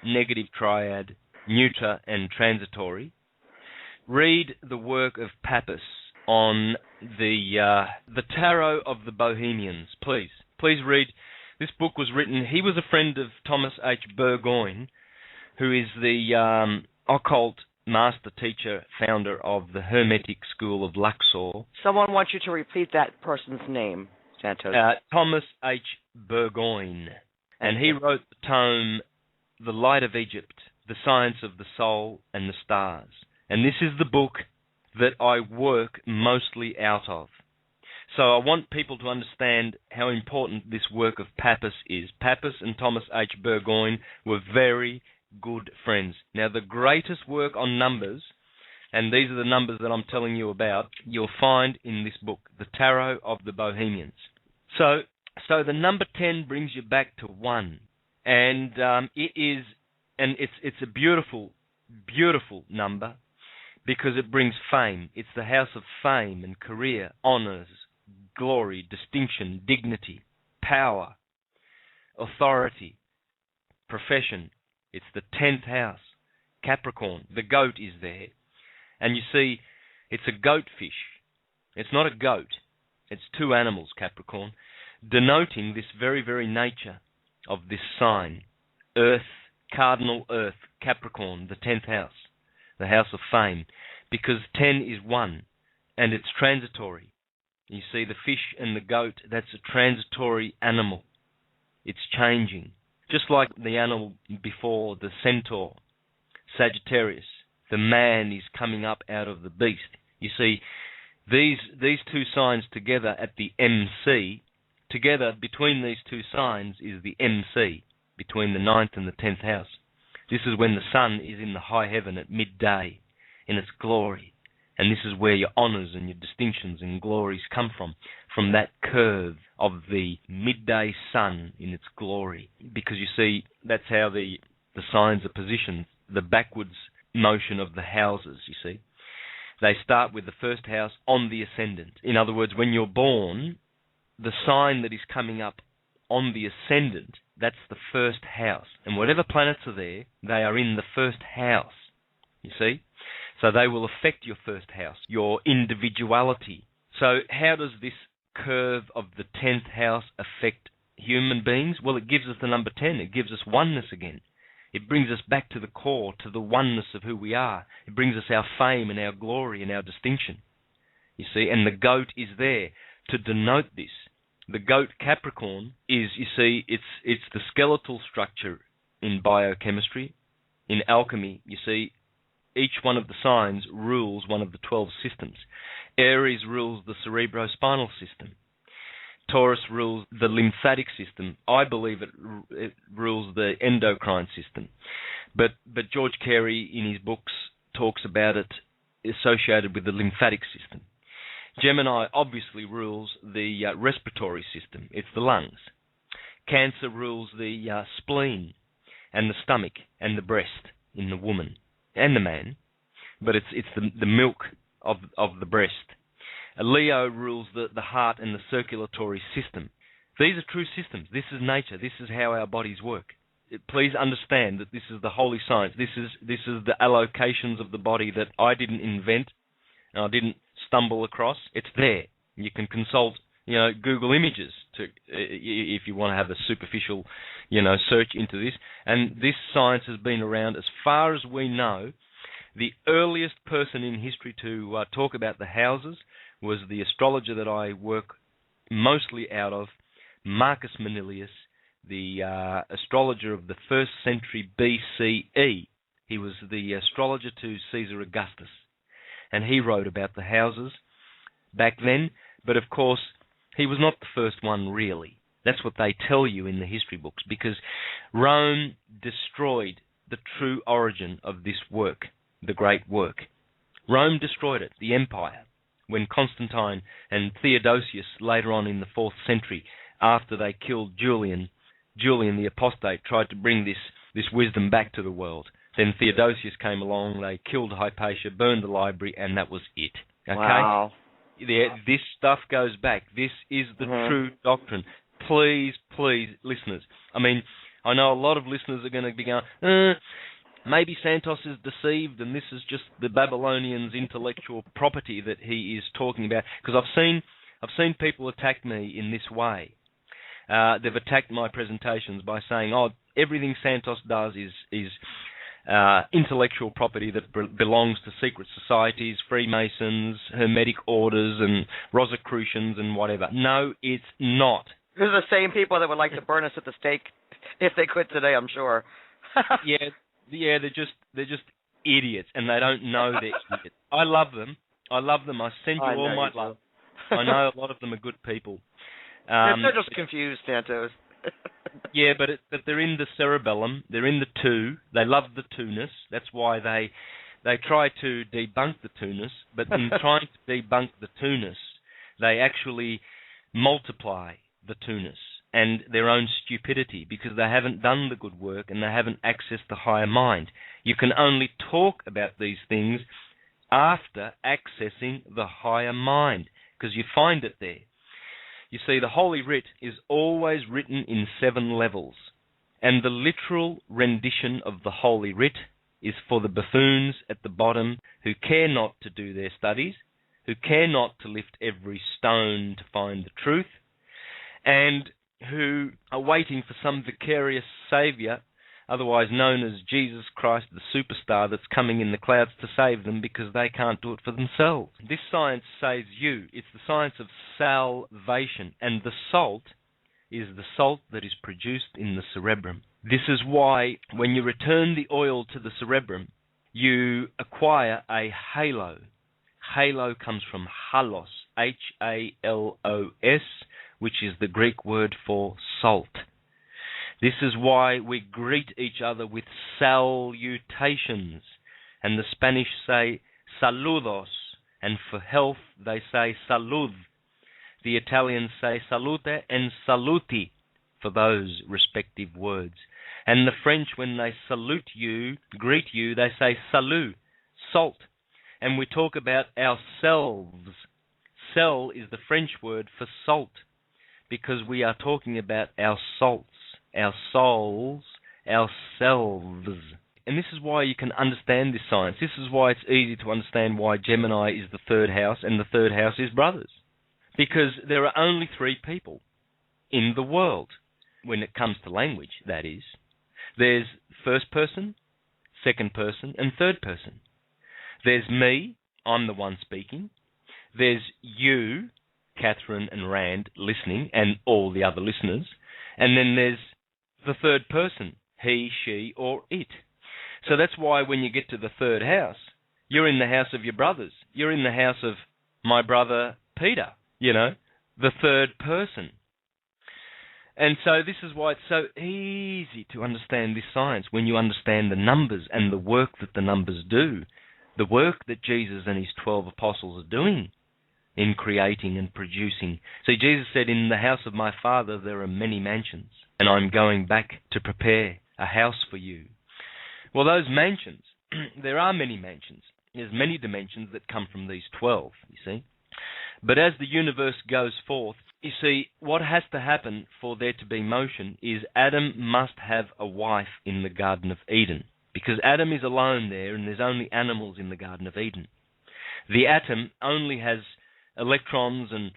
negative triad, neuter, and transitory, read the work of Pappus on the Tarot of the Bohemians. Please read. This book was written. He was a friend of Thomas H. Burgoyne, who is the occult master teacher, founder of the Hermetic School of Luxor. Someone wants you to repeat that person's name, Santos. Thomas H. Burgoyne. And he wrote the tome, The Light of Egypt, The Science of the Soul and the Stars. And this is the book that I work mostly out of. So I want people to understand how important this work of Pappus is. Pappus and Thomas H. Burgoyne were very good friends. Now, the greatest work on numbers, and these are the numbers that I'm telling you about, you'll find in this book, The Tarot of the Bohemians. So the number 10 brings you back to 1, and it's a beautiful, beautiful number because it brings fame. It's the house of fame and career, honors, glory, distinction, dignity, power, authority, profession. It's the 10th house, Capricorn. The goat is there. And you see, it's a goat fish. It's not a goat. It's 2 animals, Capricorn, denoting this very, very nature of this sign. Earth, cardinal Earth, Capricorn, the 10th house, the house of fame. Because 10 is 1, and it's transitory. You see, the fish and the goat, that's a transitory animal. It's changing. Just like the animal before, the centaur, Sagittarius, the man is coming up out of the beast. You see, these 2 signs together at the MC, together between these 2 signs is the MC, between the 9th and the 10th house. This is when the sun is in the high heaven at midday, in its glory. And this is where your honours and your distinctions and glories come from that curve of the midday sun in its glory. Because you see, that's how the signs are positioned, the backwards motion of the houses, you see. They start with the first house on the ascendant. In other words, when you're born, the sign that is coming up on the ascendant, that's the first house. And whatever planets are there, they are in the first house, you see. So they will affect your first house, your individuality. So how does this curve of the 10th house affect human beings? Well, it gives us the number 10. It gives us oneness again. It brings us back to the core, to the oneness of who we are. It brings us our fame and our glory and our distinction. You see, and the goat is there to denote this. The goat Capricorn is, you see, it's the skeletal structure in biochemistry. In alchemy, you see, each one of the signs rules one of the 12 systems. Aries rules the cerebrospinal system. Taurus rules the lymphatic system. I believe it rules the endocrine system. But George Carey, in his books, talks about it associated with the lymphatic system. Gemini obviously rules the respiratory system. It's the lungs. Cancer rules the spleen and the stomach and the breast in the woman and the man, but it's the milk of the breast. Leo rules the heart and the circulatory system. These are true systems. This is nature. This is how our bodies work. Please understand that this is the holy science. This is the allocations of the body that I didn't invent and I didn't stumble across. It's there. You can consult, Google Images if you want to have a superficial, search into this. And this science has been around as far as we know. The earliest person in history to talk about the houses was the astrologer that I work mostly out of, Marcus Manilius, the astrologer of the 1st century BCE. He was the astrologer to Caesar Augustus, and he wrote about the houses back then, but of course he was not the first one really. That's what they tell you in the history books, because Rome destroyed the true origin of this work, the great work. Rome destroyed it, the empire, when Constantine and Theodosius later on in the 4th century, after they killed Julian the apostate, tried to bring this wisdom back to the world. Then Theodosius came along, they killed Hypatia, burned the library, and that was it. Okay? Wow. This stuff goes back. This is the true doctrine. Please, listeners. I mean, I know a lot of listeners are going to be going, maybe Santos is deceived and this is just the Babylonians' intellectual property that he is talking about. Because I've seen people attack me in this way. They've attacked my presentations by saying, everything Santos does is intellectual property that belongs to secret societies, Freemasons, Hermetic orders, and Rosicrucians and whatever. No, it's not. These are the same people that would like to burn us at the stake if they could today, I'm sure. Yeah, they're just idiots, and they don't know they're idiots. I love them. I send you all my love. I know a lot of them are good people. They're just confused, Santos. Yeah, but they're in the cerebellum. They're in the two. They love the two-ness. That's why they try to debunk the two-ness. But in trying to debunk the two-ness, they actually multiply the two-ness and their own stupidity, because they haven't done the good work and they haven't accessed the higher mind. You can only talk about these things after accessing the higher mind, because you find it there. You see, the Holy Writ is always written in 7 levels, and the literal rendition of the Holy Writ is for the buffoons at the bottom who care not to do their studies, who care not to lift every stone to find the truth, and who are waiting for some vicarious saviour, otherwise known as Jesus Christ, the superstar that's coming in the clouds to save them because they can't do it for themselves. This science saves you. It's the science of salvation. And the salt is the salt that is produced in the cerebrum. This is why when you return the oil to the cerebrum, you acquire a halo. Halo comes from halos, H-A-L-O-S, which is the Greek word for salt. This is why we greet each other with salutations. And the Spanish say saludos, and for health they say salud. The Italians say salute and saluti for those respective words. And the French, when they salute you, greet you, they say salut, salt. And we talk about ourselves. Sel is the French word for salt, because we are talking about our salts, our souls, ourselves. And this is why you can understand this science. This is why it's easy to understand why Gemini is the 3rd house and the 3rd house is brothers. Because there are only 3 people in the world, when it comes to language, that is. There's first person, second person, and third person. There's me, I'm the one speaking. There's you, Catherine and Rand, listening, and all the other listeners. And then there's the third person, he, she, or it. So that's why when you get to the 3rd house, you're in the house of your brothers. You're in the house of my brother Peter, the third person. And so this is why it's so easy to understand this science, when you understand the numbers and the work that the numbers do, the work that Jesus and his 12 apostles are doing in creating and producing. So Jesus said, in the house of my Father there are many mansions, and I'm going back to prepare a house for you. Well, those mansions, there are many mansions. There's many dimensions that come from these 12, you see. But as the universe goes forth, you see, what has to happen for there to be motion is Adam must have a wife in the Garden of Eden, because Adam is alone there and there's only animals in the Garden of Eden. The atom only has electrons and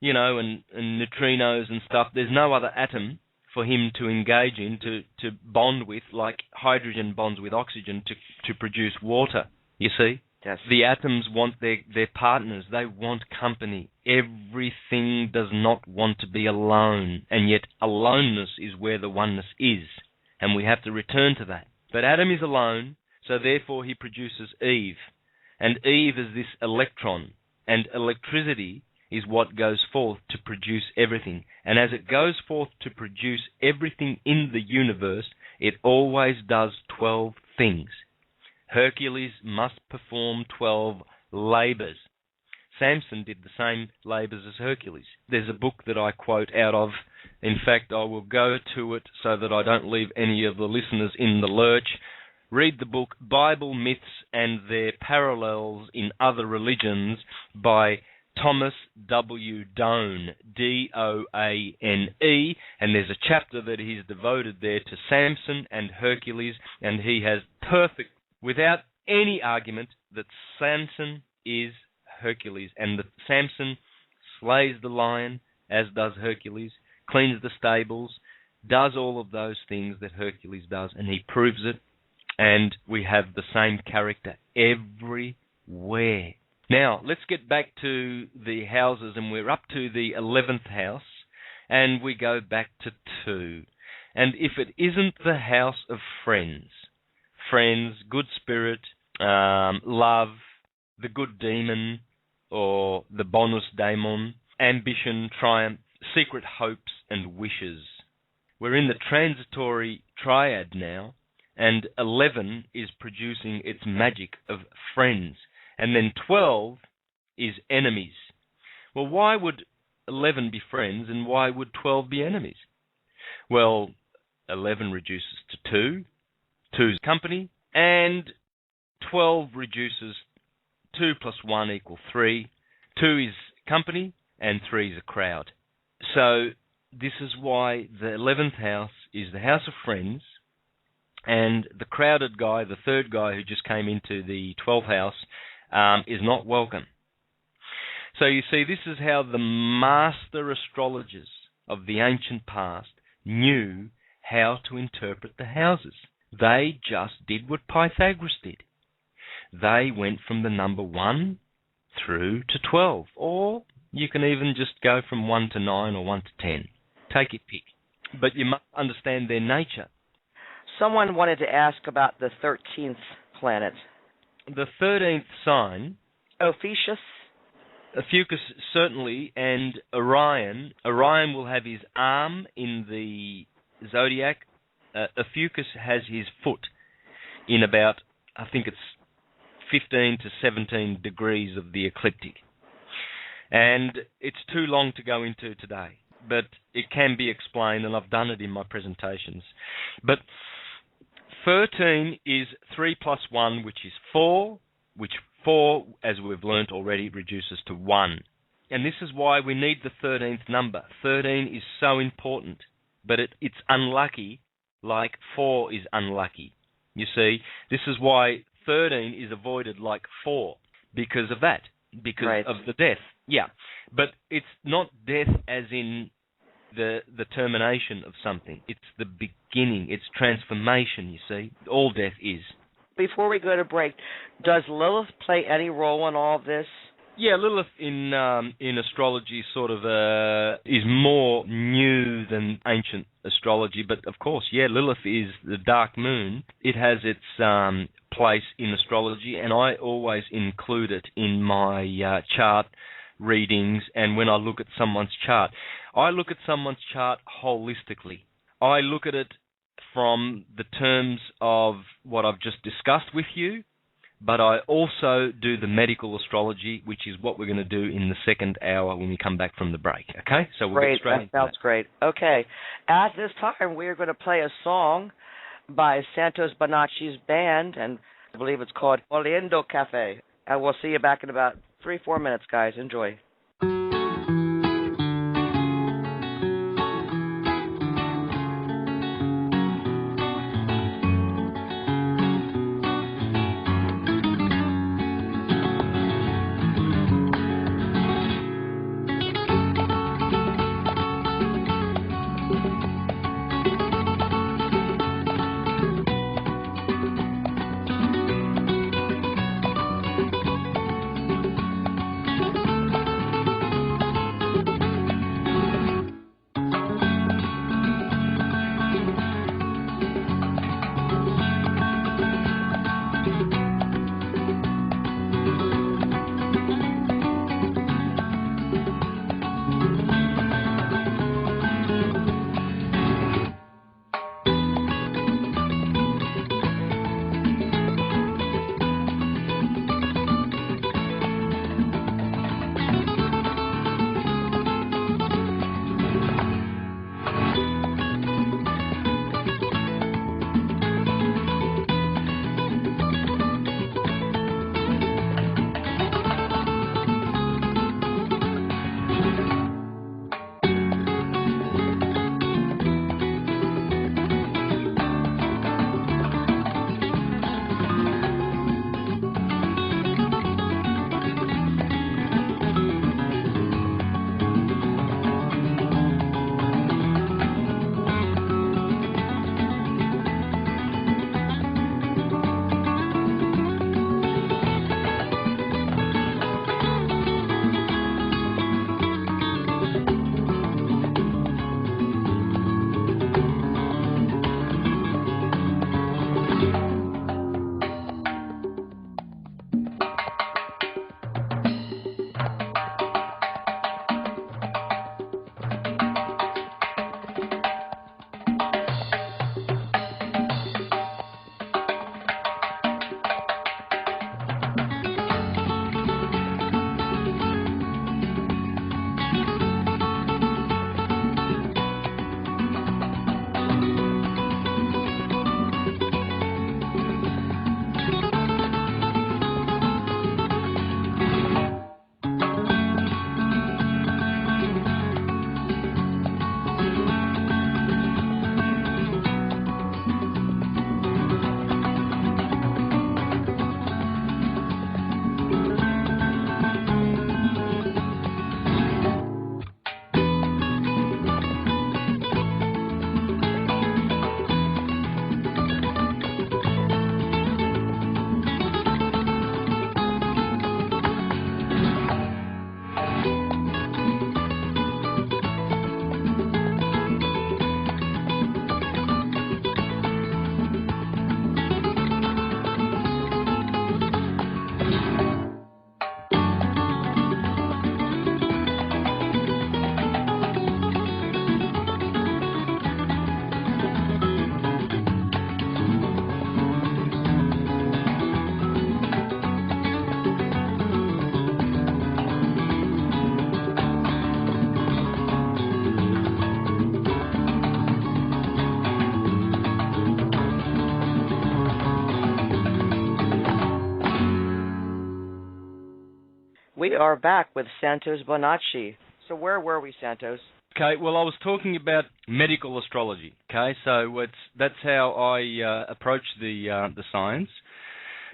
neutrinos and stuff. There's no other atom for him to engage in, to bond with, like hydrogen bonds with oxygen to produce water. You see? Yes. The atoms want their partners. They want company. Everything does not want to be alone, and yet aloneness is where the oneness is, and we have to return to that. But Adam is alone, so therefore he produces Eve, and Eve is this electron, and electricity is what goes forth to produce everything. And as it goes forth to produce everything in the universe, it always does 12 things. Hercules must perform 12 labors. Samson did the same labors as Hercules. There's a book that I quote out of. In fact, I will go to it so that I don't leave any of the listeners in the lurch. Read the book Bible Myths and Their Parallels in Other Religions by Thomas W. Doane, D-O-A-N-E, and there's a chapter that he's devoted there to Samson and Hercules, and he has perfect, without any argument, that Samson is Hercules, and that Samson slays the lion, as does Hercules, cleans the stables, does all of those things that Hercules does, and he proves it, and we have the same character everywhere. Now, let's get back to the houses, and we're up to the 11th house, and we go back to 2. And if it isn't the house of friends, good spirit, love, the good demon, or the bonus daemon, ambition, triumph, secret hopes, and wishes. We're in the transitory triad now, and 11 is producing its magic of friends. And then 12 is enemies. Well, why would 11 be friends and why would 12 be enemies? Well, 11 reduces to 2, 2 is company, and 12 reduces 2 plus 1 equals 3. 2 is company and 3 is a crowd. So this is why the 11th house is the house of friends, and the crowded guy, the third guy who just came into the 12th house, is not welcome. So you see, this is how the master astrologers of the ancient past knew how to interpret the houses. They just did what Pythagoras did. They went from the number 1 through to 12, or you can even just go from 1 to 9 or 1 to 10. Take your pick. But you must understand their nature. Someone wanted to ask about the 13th planet. The 13th sign, Ophiuchus? Ophiuchus certainly, and Orion. Orion will have his arm in the zodiac. Ophiuchus has his foot in about, I think it's 15 to 17 degrees of the ecliptic. And it's too long to go into today, but it can be explained, and I've done it in my presentations. But 13 is 3 plus 1, which is 4, which 4, as we've learnt already, reduces to 1. And this is why we need the 13th number. 13 is so important, but it's unlucky like 4 is unlucky. You see, this is why 13 is avoided like 4, because of that, because of the death. Yeah, but it's not death as in the termination of something. It's the beginning. It's transformation, you see. All death is. Before we go to break, does Lilith play any role in all this? Yeah, Lilith in astrology sort of is more new than ancient astrology, but of course, yeah, Lilith is the dark moon. It has its place in astrology, and I always include it in my chart readings, and when I look at someone's chart. I look at someone's chart holistically. I look at it from the terms of what I've just discussed with you, but I also do the medical astrology, which is what we're going to do in the second hour when we come back from the break. Okay? So we'll get straight into that. Sounds great. Okay. At this time, we're going to play a song by Santos Bonacci's band, and I believe it's called Oliendo Cafe. And we'll see you back in about 3-4 minutes, guys. Enjoy. we are back with Santos Bonacci. So where were we, Santos? Okay, well, I was talking about medical astrology. Okay, so that's how I approach the science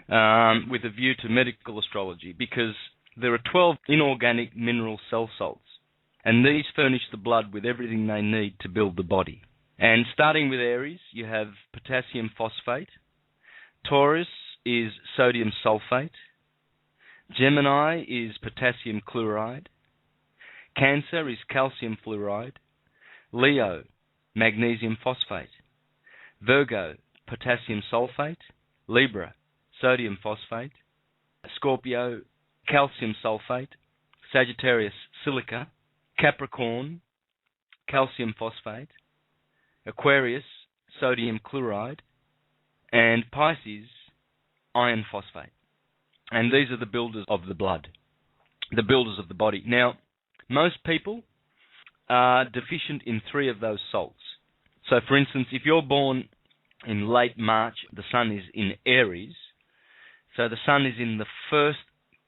with a view to medical astrology, because there are 12 inorganic mineral cell salts, and these furnish the blood with everything they need to build the body. And starting with Aries, you have potassium phosphate. Taurus is sodium sulfate. Gemini is potassium chloride. Cancer is calcium fluoride. Leo, magnesium phosphate. Virgo, potassium sulfate. Libra, sodium phosphate. Scorpio, calcium sulfate. Sagittarius, silica. Capricorn, calcium phosphate. Aquarius, sodium chloride. And Pisces, iron phosphate. And these are the builders of the blood, the builders of the body. Now, most people are deficient in 3 of those salts. So, for instance, if you're born in late March, the sun is in Aries, so the sun is in the first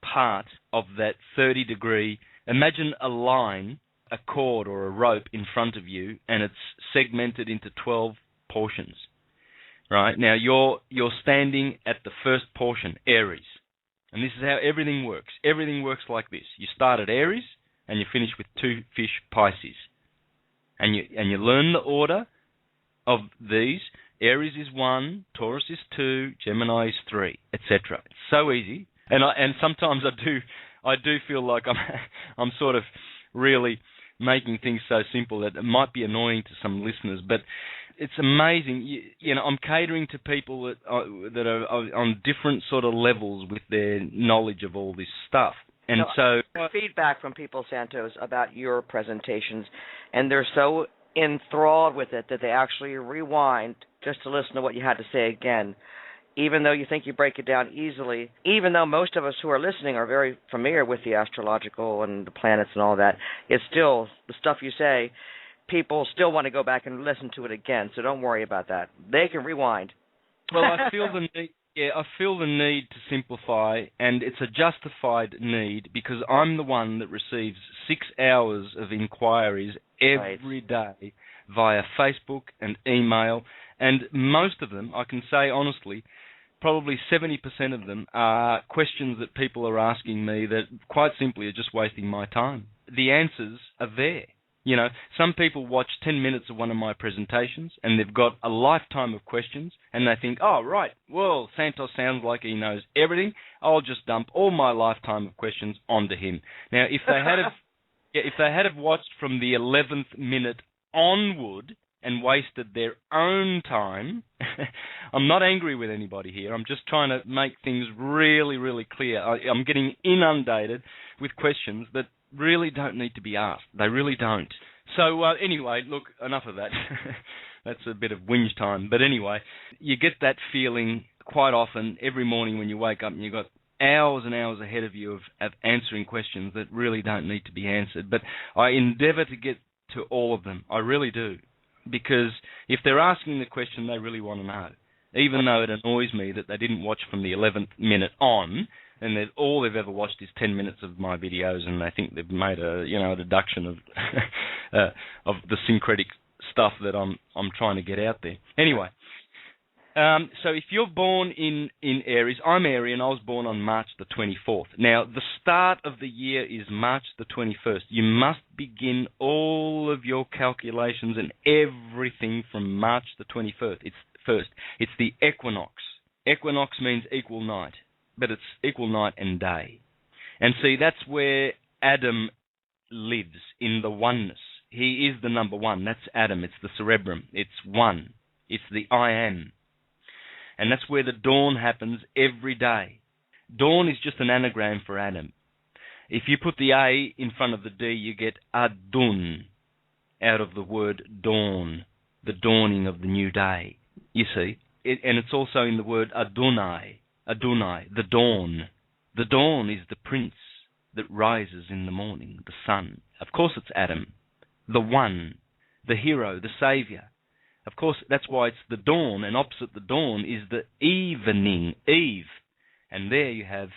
part of that 30-degree. Imagine a line, a cord or a rope in front of you, and it's segmented into 12 portions. Right? Now, you're standing at the first portion, Aries. And this is how everything works. Everything works like this. You start at Aries, and you finish with 2 fish, Pisces. And you learn the order of these. Aries is 1, Taurus is 2, Gemini is 3, etc. It's so easy. And sometimes I do feel like I'm sort of really making things so simple that it might be annoying to some listeners, but it's amazing. You know, I'm catering to people that are on different sort of levels with their knowledge of all this stuff. And so feedback from people, Santos, about your presentations, and they're so enthralled with it that they actually rewind just to listen to what you had to say again. Even though you think you break it down easily, even though most of us who are listening are very familiar with the astrological and the planets and all that, it's still the stuff you say. People still want to go back and listen to it again, so don't worry about that. They can rewind. Well, I feel the need to simplify, and it's a justified need because I'm the one that receives 6 hours of inquiries every day via Facebook and email, and most of them, I can say honestly, probably 70% of them are questions that people are asking me that quite simply are just wasting my time. The answers are there. You know, some people watch 10 minutes of one of my presentations and they've got a lifetime of questions and they think, oh, right, well, Santos sounds like he knows everything. I'll just dump all my lifetime of questions onto him. Now, if they had have watched from the 11th minute onward and wasted their own time, I'm not angry with anybody here. I'm just trying to make things really, really clear. I'm getting inundated with questions that really don't need to be asked. They really don't. So anyway, look, enough of that. That's a bit of whinge time. But anyway, you get that feeling quite often every morning when you wake up and you've got hours and hours ahead of you of answering questions that really don't need to be answered. But I endeavour to get to all of them. I really do. Because if they're asking the question, they really want to know. Even though it annoys me that they didn't watch from the 11th minute on, and that all they've ever watched is 10 minutes of my videos, and they think they've made a deduction of of the syncretic stuff that I'm trying to get out there. Anyway, so if you're born in Aries, I'm Arian. I was born on March the 24th. Now, the start of the year is March the 21st. You must begin all of your calculations and everything from March the 21st. It's the equinox. Equinox means equal night, but it's equal night and day. And see, that's where Adam lives, in the oneness. He is the number one. That's Adam. It's the cerebrum. It's one. It's the I am. And that's where the dawn happens every day. Dawn is just an anagram for Adam. If you put the A in front of the D, you get Adun, out of the word dawn, the dawning of the new day. You see? And it's also in the word Adonai, the dawn. The dawn is the prince that rises in the morning, the sun. Of course it's Adam, the one, the hero, the saviour. Of course, that's why it's the dawn, and opposite the dawn is the evening, Eve. And there you have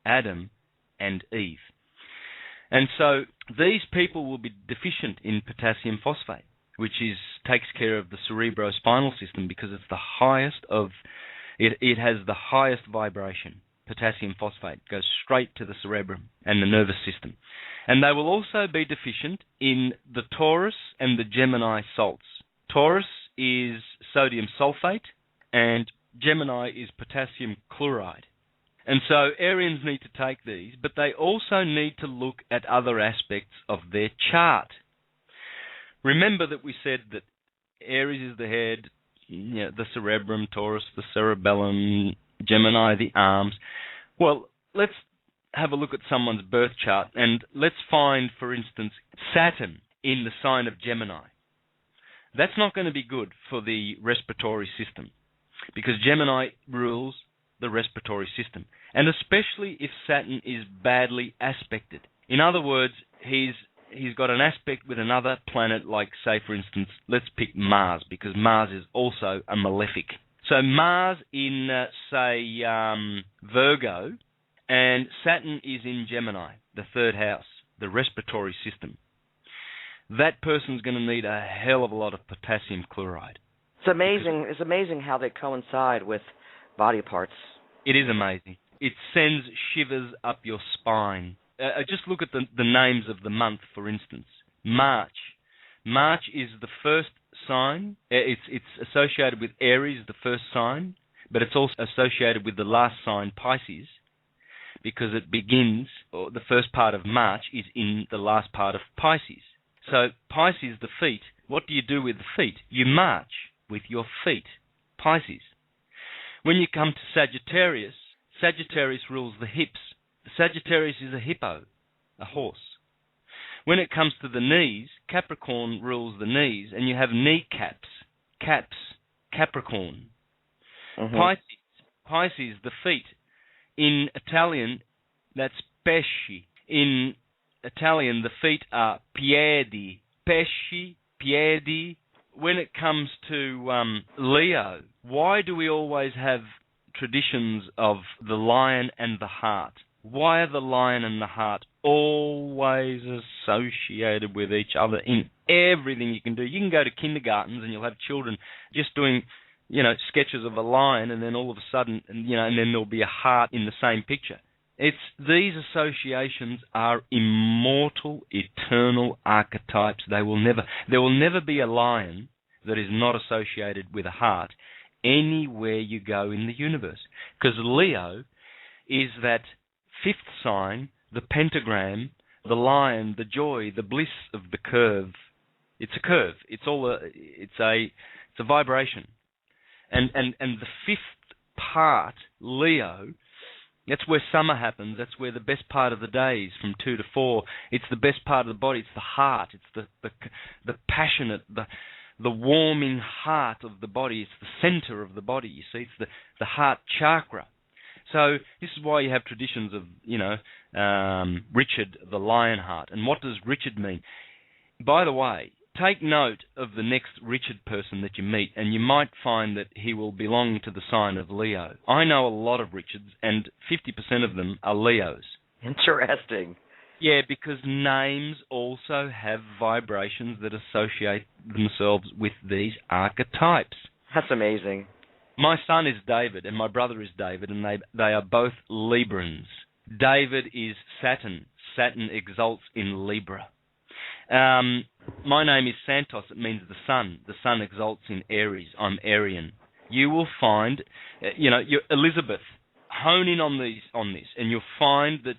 Adam and Eve. And so these people will be deficient in potassium phosphate, which takes care of the cerebrospinal system because it's the highest of it has the highest vibration. Potassium phosphate goes straight to the cerebrum and the nervous system. And they will also be deficient in the Taurus and the Gemini salts. Taurus is sodium sulfate and Gemini is potassium chloride. And so Arians need to take these, but they also need to look at other aspects of their chart. Remember that we said that Aries is the head, the cerebrum, Taurus, the cerebellum, Gemini, the arms. Well, let's have a look at someone's birth chart and let's find, for instance, Saturn in the sign of Gemini. That's not going to be good for the respiratory system because Gemini rules the respiratory system, and especially if Saturn is badly aspected. In other words, he's got an aspect with another planet, like, say, for instance, let's pick Mars, because Mars is also a malefic. So Mars in, Virgo, and Saturn is in Gemini, the third house, the respiratory system. That person's going to need a hell of a lot of potassium chloride. It's amazing. It's amazing how they coincide with body parts. It is amazing. It sends shivers up your spine. Just look at the names of the month, for instance. March. March is the first sign. It's associated with Aries, the first sign, but it's also associated with the last sign, Pisces, because it begins, or the first part of March is in the last part of Pisces. So Pisces, the feet, what do you do with the feet? You march with your feet, Pisces. When you come to Sagittarius, Sagittarius rules the hips. Sagittarius is a hippo, a horse. When it comes to the knees, Capricorn rules the knees, and you have kneecaps, caps, Capricorn. Mm-hmm. Pisces, the feet. In Italian, that's pesci. In Italian, the feet are piedi, pesci, piedi. When it comes to Leo, why do we always have traditions of the lion and the hart? Why are the lion and the hart always associated with each other in everything you can do? You can go to kindergartens and you'll have children just doing, sketches of a lion, and then all of a sudden, and then there'll be a heart in the same picture. These associations are immortal, eternal archetypes. There will never be a lion that is not associated with a heart anywhere you go in the universe. Because Leo is that fifth sign, the pentagram, the lion, the joy, the bliss of the curve. It's a curve. It's a vibration. And the fifth part, Leo, that's where summer happens. That's where the best part of the day is, from 2 to 4. It's the best part of the body. It's the heart. It's the passionate, the warming heart of the body. It's the center of the body. You see, it's the heart chakra. So this is why you have traditions of, Richard the Lionheart. And what does Richard mean? By the way, take note of the next Richard person that you meet, and you might find that he will belong to the sign of Leo. I know a lot of Richards, and 50% of them are Leos. Interesting. Yeah, because names also have vibrations that associate themselves with these archetypes. That's amazing. My son is David, and my brother is David, and they are both Librans. David is Saturn. Saturn exalts in Libra. My name is Santos. It means the sun. The sun exalts in Aries. I'm Arian. You will find, you're Elizabeth. Hone in on this, and you'll find that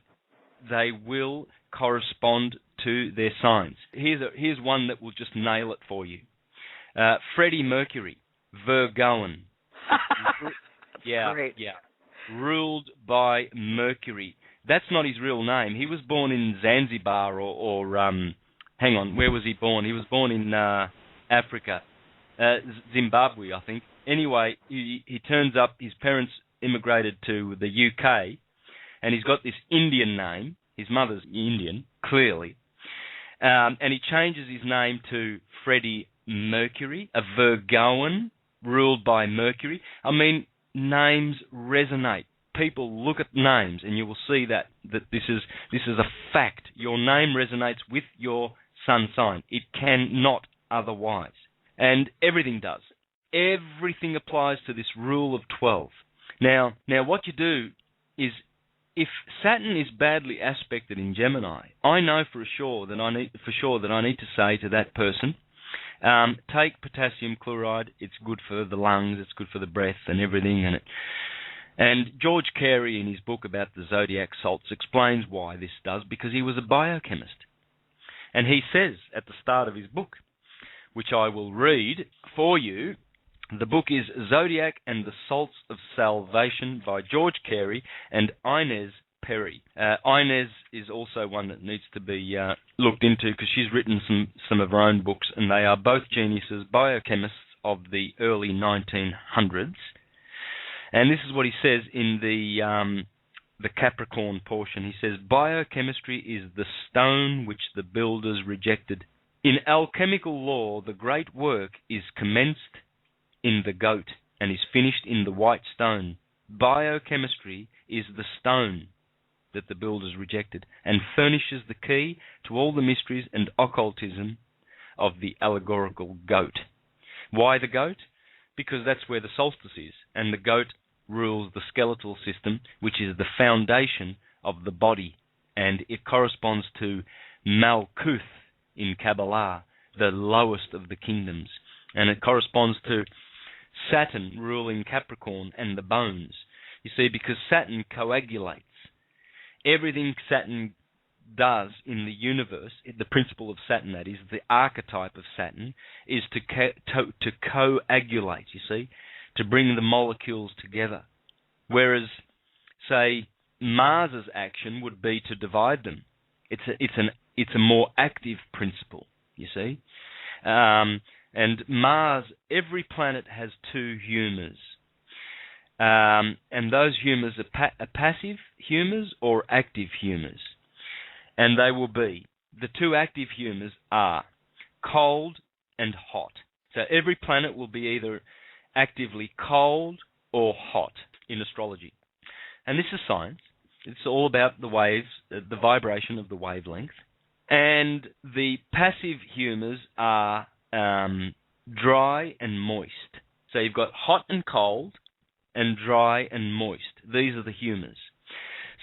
they will correspond to their signs. Here's one that will just nail it for you. Freddie Mercury, Virgoan. Great. Yeah. Ruled by Mercury. That's not his real name. He was born in Zanzibar or hang on, where was he born? He was born in Africa, Zimbabwe, I think. Anyway, he turns up, his parents immigrated to the UK, and he's got this Indian name. His mother's Indian, clearly. And he changes his name to Freddie Mercury, a Virgoan, ruled by Mercury. I mean, names resonate. people look at names, and you will see that this is a fact. Your name resonates with your sun sign. It cannot otherwise. And everything does. Everything applies to this rule of 12. Now what you do is, if Saturn is badly aspected in Gemini, I know for sure that I need to say to that person, take potassium chloride. It's good for the lungs. It's good for the breath and everything. And George Carey, in his book about the zodiac salts, explains why this does, because he was a biochemist. And he says at the start of his book, which I will read for you, the book is Zodiac and the Salts of Salvation by George Carey and Inez Perry. Inez is also one that needs to be looked into, because she's written some of her own books, and they are both geniuses, biochemists of the early 1900s. And this is what he says in the Capricorn portion. He says, biochemistry is the stone which the builders rejected. In alchemical law, the great work is commenced in the goat and is finished in the white stone. Biochemistry is the stone that the builders rejected, and furnishes the key to all the mysteries and occultism of the allegorical goat. Why the goat? Because that's where the solstice is, and the goat rules the skeletal system, which is the foundation of the body, and it corresponds to Malkuth in Kabbalah, the lowest of the kingdoms, and it corresponds to Saturn ruling Capricorn and the bones. You see, because Saturn coagulates. Everything Saturn does in the universe, the principle of Saturn, that is, the archetype of Saturn, is to coagulate, you see, to bring the molecules together. Whereas, say, Mars's action would be to divide them. It's a more active principle, you see. And Mars, every planet has two humours. And those humours are passive humours or active humours. And they will be, the two active humours are cold and hot. So every planet will be either actively cold or hot in astrology. And this is science. It's all about the waves, the vibration of the wavelength. And the passive humours are dry and moist. So you've got hot and cold and dry and moist. These are the humours.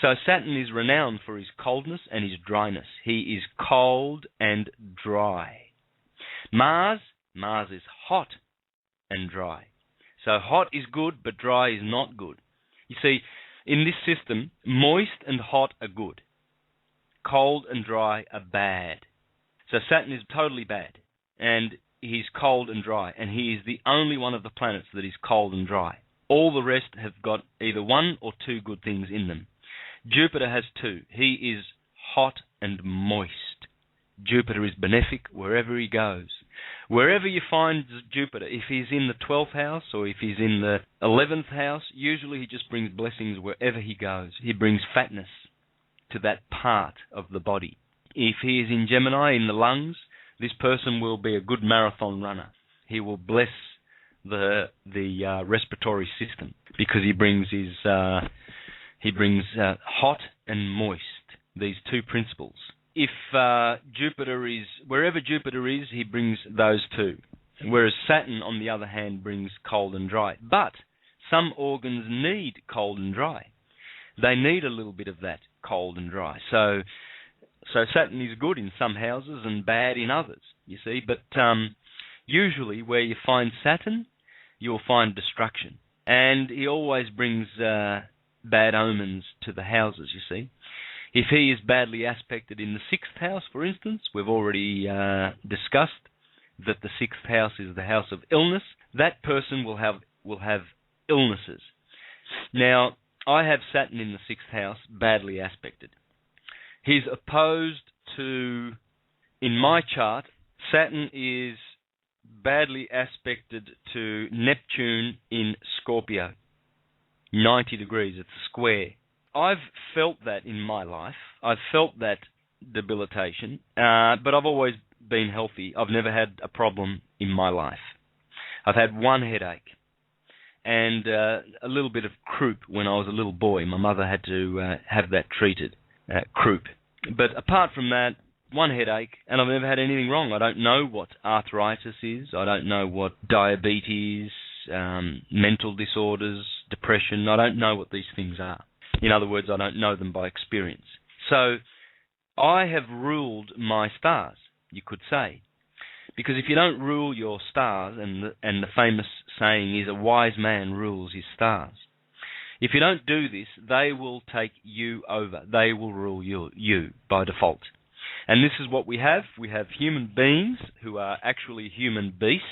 So Saturn is renowned for his coldness and his dryness. He is cold and dry. Mars is hot and dry. So hot is good, but dry is not good. You see, in this system, moist and hot are good. Cold and dry are bad. So Saturn is totally bad, and he's cold and dry, and he is the only one of the planets that is cold and dry. All the rest have got either one or two good things in them. Jupiter has two. He is hot and moist. Jupiter is benefic wherever he goes. Wherever you find Jupiter, if he's in the 12th house or if he's in the 11th house, usually he just brings blessings wherever he goes. He brings fatness to that part of the body. If he is in Gemini, in the lungs, this person will be a good marathon runner. He will bless the respiratory system because he brings hot and moist, these two principles. If Jupiter is, wherever Jupiter is, he brings those two. Whereas Saturn, on the other hand, brings cold and dry. But some organs need cold and dry. They need a little bit of that cold and dry. So Saturn is good in some houses and bad in others, you see. But usually where you find Saturn, you'll find destruction. And he always brings bad omens to the houses, you see. If he is badly aspected in the 6th house, for instance, we've already discussed that the 6th house is the house of illness. That person will have illnesses. Now, I have Saturn in the 6th house, badly aspected. He's opposed to, in my chart, Saturn is badly aspected to Neptune in Scorpio. 90 degrees, it's a square. I've felt that in my life. I've felt that debilitation, but I've always been healthy. I've never had a problem in my life. I've had one headache, and a little bit of croup when I was a little boy. My mother had to have that treated, croup. But apart from that, one headache, and I've never had anything wrong. I don't know what arthritis is. I don't know what diabetes, mental disorders, depression. I don't know what these things are. In other words, I don't know them by experience. So I have ruled my stars, you could say. Because if you don't rule your stars, and the famous saying is, a wise man rules his stars. If you don't do this, they will take you over. They will rule you by default. And this is what we have. We have human beings who are actually human beasts,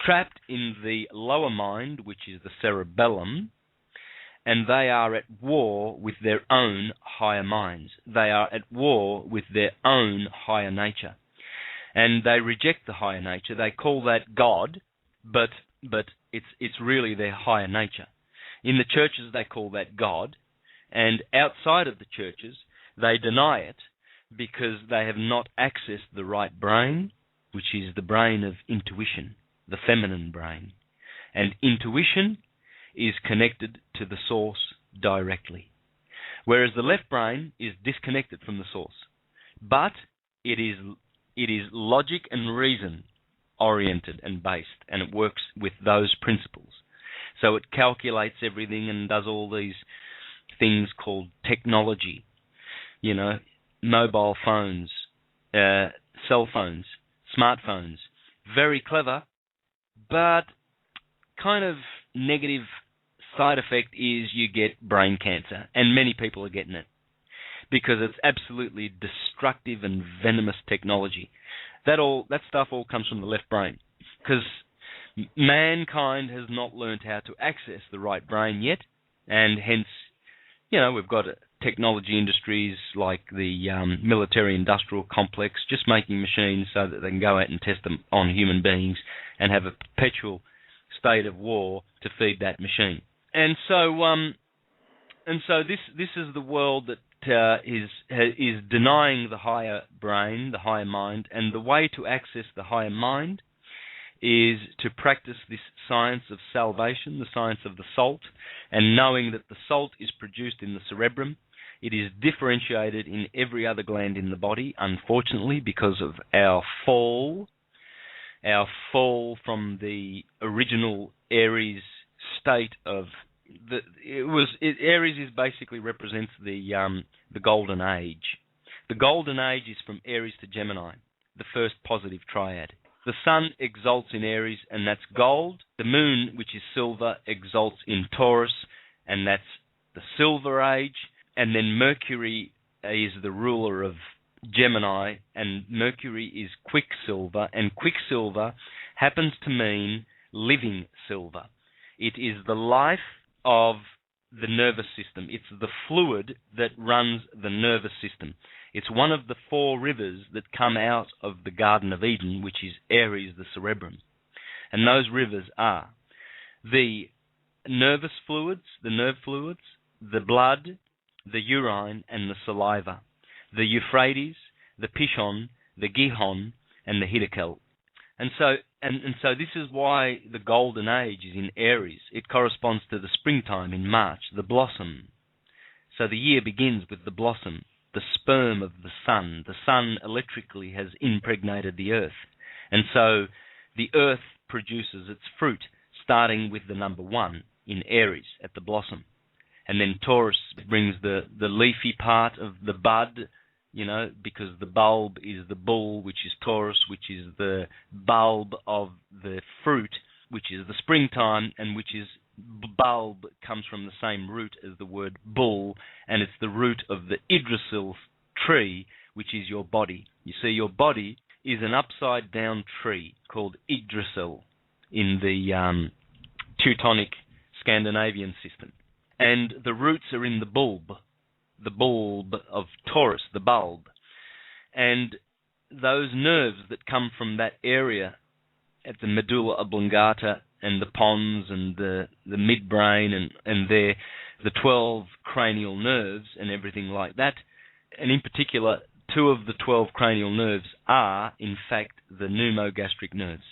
trapped in the lower mind, which is the cerebellum, and they are at war with their own higher minds. They are at war with their own higher nature. And they reject the higher nature. They call that God, but it's really their higher nature. In the churches, they call that God, and outside of the churches, they deny it because they have not accessed the right brain, which is the brain of intuition, the feminine brain. And intuition is connected to the source directly, whereas the left brain is disconnected from the source. But it is logic and reason oriented and based, and it works with those principles. So it calculates everything and does all these things called technology, mobile phones, cell phones, smartphones. Very clever, but kind of negative side effect is you get brain cancer, and many people are getting it because it's absolutely destructive and venomous technology. That stuff all comes from the left brain, because mankind has not learned how to access the right brain yet, and hence, we've got technology industries like the military-industrial complex just making machines so that they can go out and test them on human beings and have a perpetual state of war to feed that machine. And so this is the world that is denying the higher brain, the higher mind, and the way to access the higher mind is to practice this science of salvation, the science of the salt, and knowing that the salt is produced in the cerebrum. It is differentiated in every other gland in the body, unfortunately, because of our fall from the original Aries state of Aries basically represents the golden age. The golden age is from Aries to Gemini, the first positive triad. The sun exalts in Aries, and that's gold. The moon, which is silver, exalts in Taurus, and that's the silver age. And then Mercury is the ruler of Gemini, and Mercury is quicksilver, and quicksilver happens to mean living silver. It is the life of the nervous system. It's the fluid that runs the nervous system. It's one of the 4 rivers that come out of the Garden of Eden, which is Aries, the cerebrum. And those rivers are the nervous fluids, the nerve fluids, the blood, the urine, and the saliva, the Euphrates, the Pishon, the Gihon, and the Hiddekel. And so this is why the golden age is in Aries. It corresponds to the springtime in March, the blossom. So the year begins with the blossom, the sperm of the sun. The sun electrically has impregnated the earth. And so the earth produces its fruit, starting with the number 1 in Aries at the blossom. And then Taurus brings the leafy part of the bud, because the bulb is the bull, which is Taurus, which is the bulb of the fruit, which is the springtime, and which is bulb comes from the same root as the word bull, and it's the root of the Yggdrasil tree, which is your body. You see, your body is an upside-down tree called Yggdrasil in the Teutonic Scandinavian system. And the roots are in the bulb of Taurus, the bulb. And those nerves that come from that area at the medulla oblongata and the pons and the midbrain and the 12 cranial nerves and everything like that, and in particular, 2 of the 12 cranial nerves are, in fact, the pneumogastric nerves,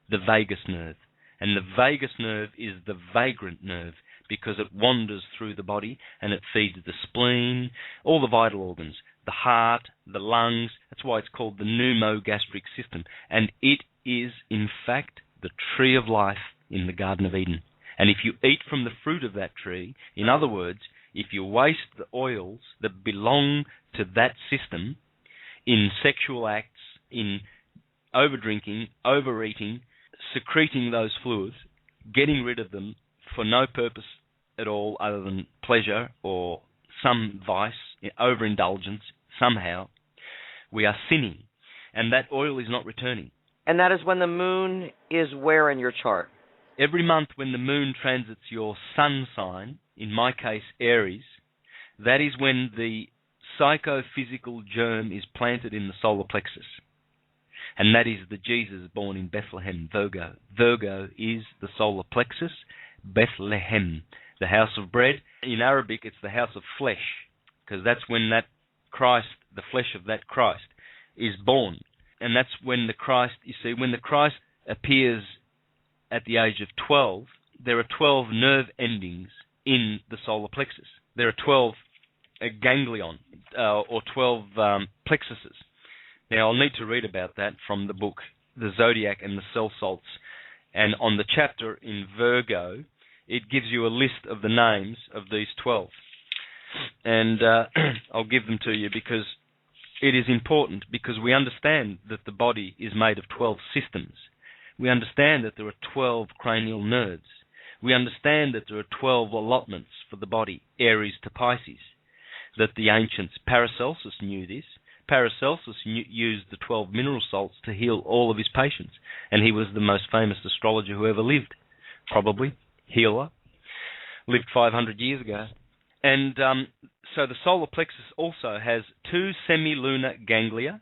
the vagus nerve And the vagus nerve is the vagrant nerve because it wanders through the body and it feeds the spleen, all the vital organs, the heart, the lungs. That's why it's called the pneumogastric system. And it is, in fact, the tree of life in the Garden of Eden. And if you eat from the fruit of that tree, in other words, if you waste the oils that belong to that system in sexual acts, in overdrinking, overeating, secreting those fluids, getting rid of them for no purpose at all other than pleasure or some vice, overindulgence, somehow, we are sinning. And that oil is not returning. And that is when the moon is where in your chart? Every month when the moon transits your sun sign, in my case Aries, that is when the psychophysical germ is planted in the solar plexus. And that is the Jesus born in Bethlehem, Virgo. Virgo is the solar plexus, Bethlehem, the house of bread. In Arabic, it's the house of flesh, because that's when that Christ, the flesh of that Christ, is born. And that's when the Christ, you see, when the Christ appears at the age of 12, there are 12 nerve endings in the solar plexus. There are 12 ganglion, or 12 plexuses. Now, I'll need to read about that from the book, The Zodiac and the Cell Salts. And on the chapter in Virgo, it gives you a list of the names of these 12. And I'll give them to you because it is important, because we understand that the body is made of 12 systems. We understand that there are 12 cranial nerves. We understand that there are 12 allotments for the body, Aries to Pisces. That the ancients, Paracelsus knew this. Paracelsus used the 12 mineral salts to heal all of his patients, and he was the most famous astrologer who ever lived, probably, healer, lived 500 years ago. And so the solar plexus also has 2 semilunar ganglia,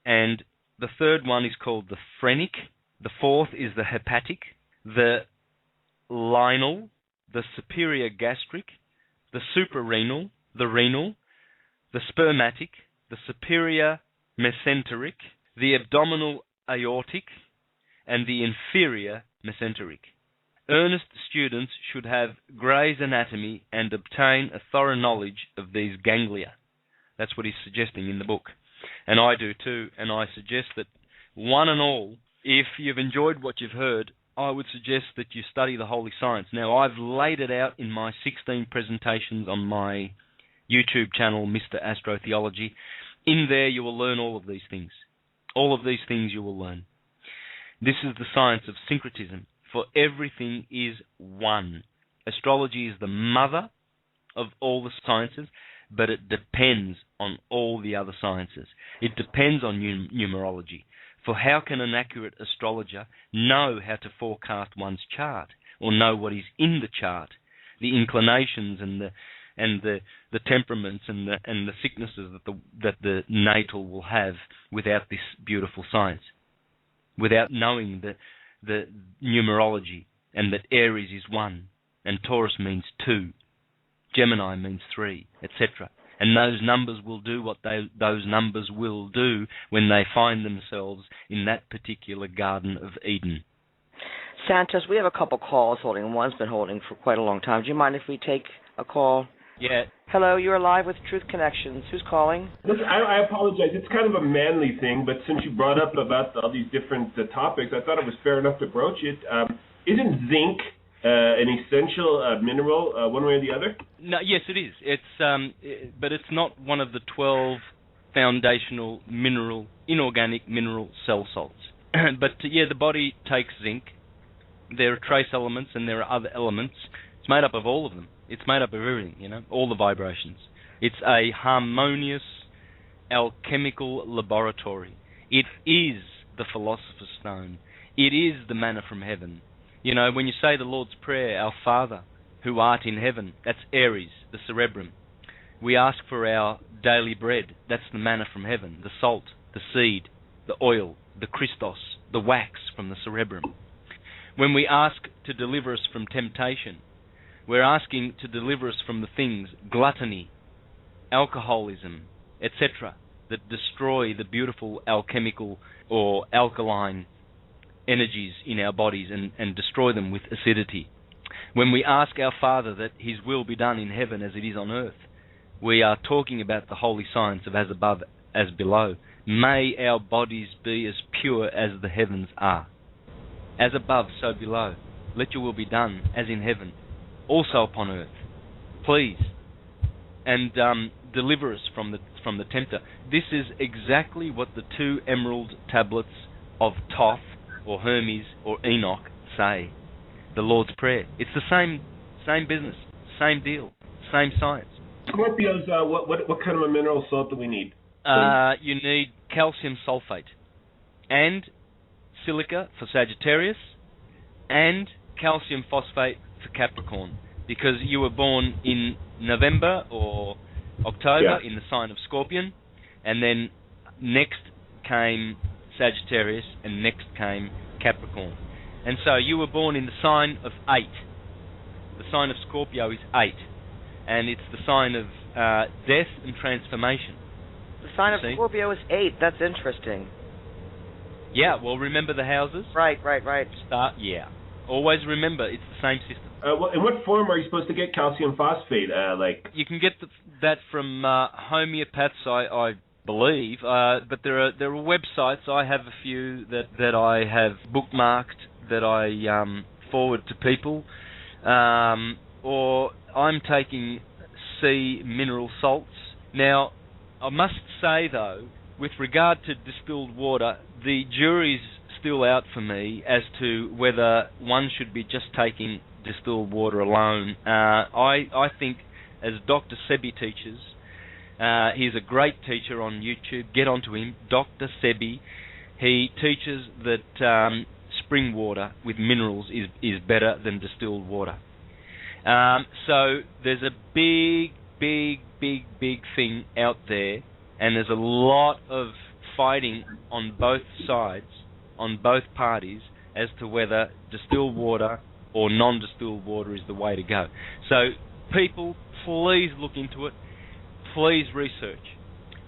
and the third one is called the phrenic, the fourth is the hepatic, the lineal, the superior gastric, the suprarenal, the renal, the spermatic, the superior mesenteric, the abdominal aortic, and the inferior mesenteric. Earnest students should have Gray's Anatomy and obtain a thorough knowledge of these ganglia. That's what he's suggesting in the book. And I do too, and I suggest that one and all, if you've enjoyed what you've heard, I would suggest that you study the Holy Science. Now, I've laid it out in my 16 presentations on my YouTube channel, Mr. Astrotheology. In there you will learn all of these things. All of these things you will learn. This is the science of syncretism, for everything is one. Astrology is the mother of all the sciences, but it depends on all the other sciences. It depends on numerology. For how can an accurate astrologer know how to forecast one's chart, or know what is in the chart, the inclinations and the temperaments and the sicknesses that the natal will have without this beautiful science, without knowing the numerology, and that Aries is 1 and Taurus means 2, Gemini means 3, etc. And those numbers will do what those numbers will do when they find themselves in that particular Garden of Eden. Santos, we have a couple calls holding. One's been holding for quite a long time. Do you mind if we take a call? Yeah. Hello, you're live with Truth Connections. Who's calling? Listen, I apologize. It's kind of a manly thing, but since you brought up about all these different topics, I thought it was fair enough to broach it. Isn't zinc an essential mineral, one way or the other? No, yes, it is. It's but it's not one of the 12 foundational inorganic mineral cell salts. But the body takes zinc. There are trace elements and there are other elements. It's made up of all of them. It's made up of everything, all the vibrations. It's a harmonious alchemical laboratory. It is the Philosopher's Stone. It is the manna from heaven. When you say the Lord's Prayer, Our Father, who art in heaven, that's Aries, the cerebrum. We ask for our daily bread, that's the manna from heaven, the salt, the seed, the oil, the Christos, the wax from the cerebrum. When we ask to deliver us from temptation, we're asking to deliver us from the things, gluttony, alcoholism, etc., that destroy the beautiful alchemical or alkaline energies in our bodies and destroy them with acidity. When we ask our Father that His will be done in heaven as it is on earth, we are talking about the holy science of as above, as below. May our bodies be as pure as the heavens are. As above, so below. Let your will be done, as in heaven, also upon earth. Please. And deliver us from the tempter. This is exactly what the 2 emerald tablets of Thoth, or Hermes, or Enoch say. The Lord's Prayer. It's the same business, same deal, same science. Scorpios, what kind of a mineral salt do we need? You need calcium sulfate and silica for Sagittarius and calcium phosphate for Capricorn, because you were born in November or October in the sign of Scorpion, and then next came Sagittarius and next came Capricorn. And so you were born in the sign of 8. The sign of Scorpio is 8, and it's the sign of death and transformation. The sign of Scorpio is 8. That's interesting. Yeah, well, remember the houses? Right. Yeah. Always remember, it's the same system. In what form are you supposed to get calcium phosphate? You can get that from homeopaths, I believe, but there are websites. I have a few that I have bookmarked that I forward to people, or I'm taking sea mineral salts. Now, I must say though, with regard to distilled water, the jury's still out for me as to whether one should be just taking distilled water alone. I think, as Dr. Sebi teaches, he's a great teacher on YouTube. Get onto him, Dr. Sebi. He teaches that spring water with minerals is better than distilled water. So there's a big thing out there, and there's a lot of fighting on both sides, on both parties, as to whether distilled water or non-distilled water is the way to go. So people, please look into it. Please research.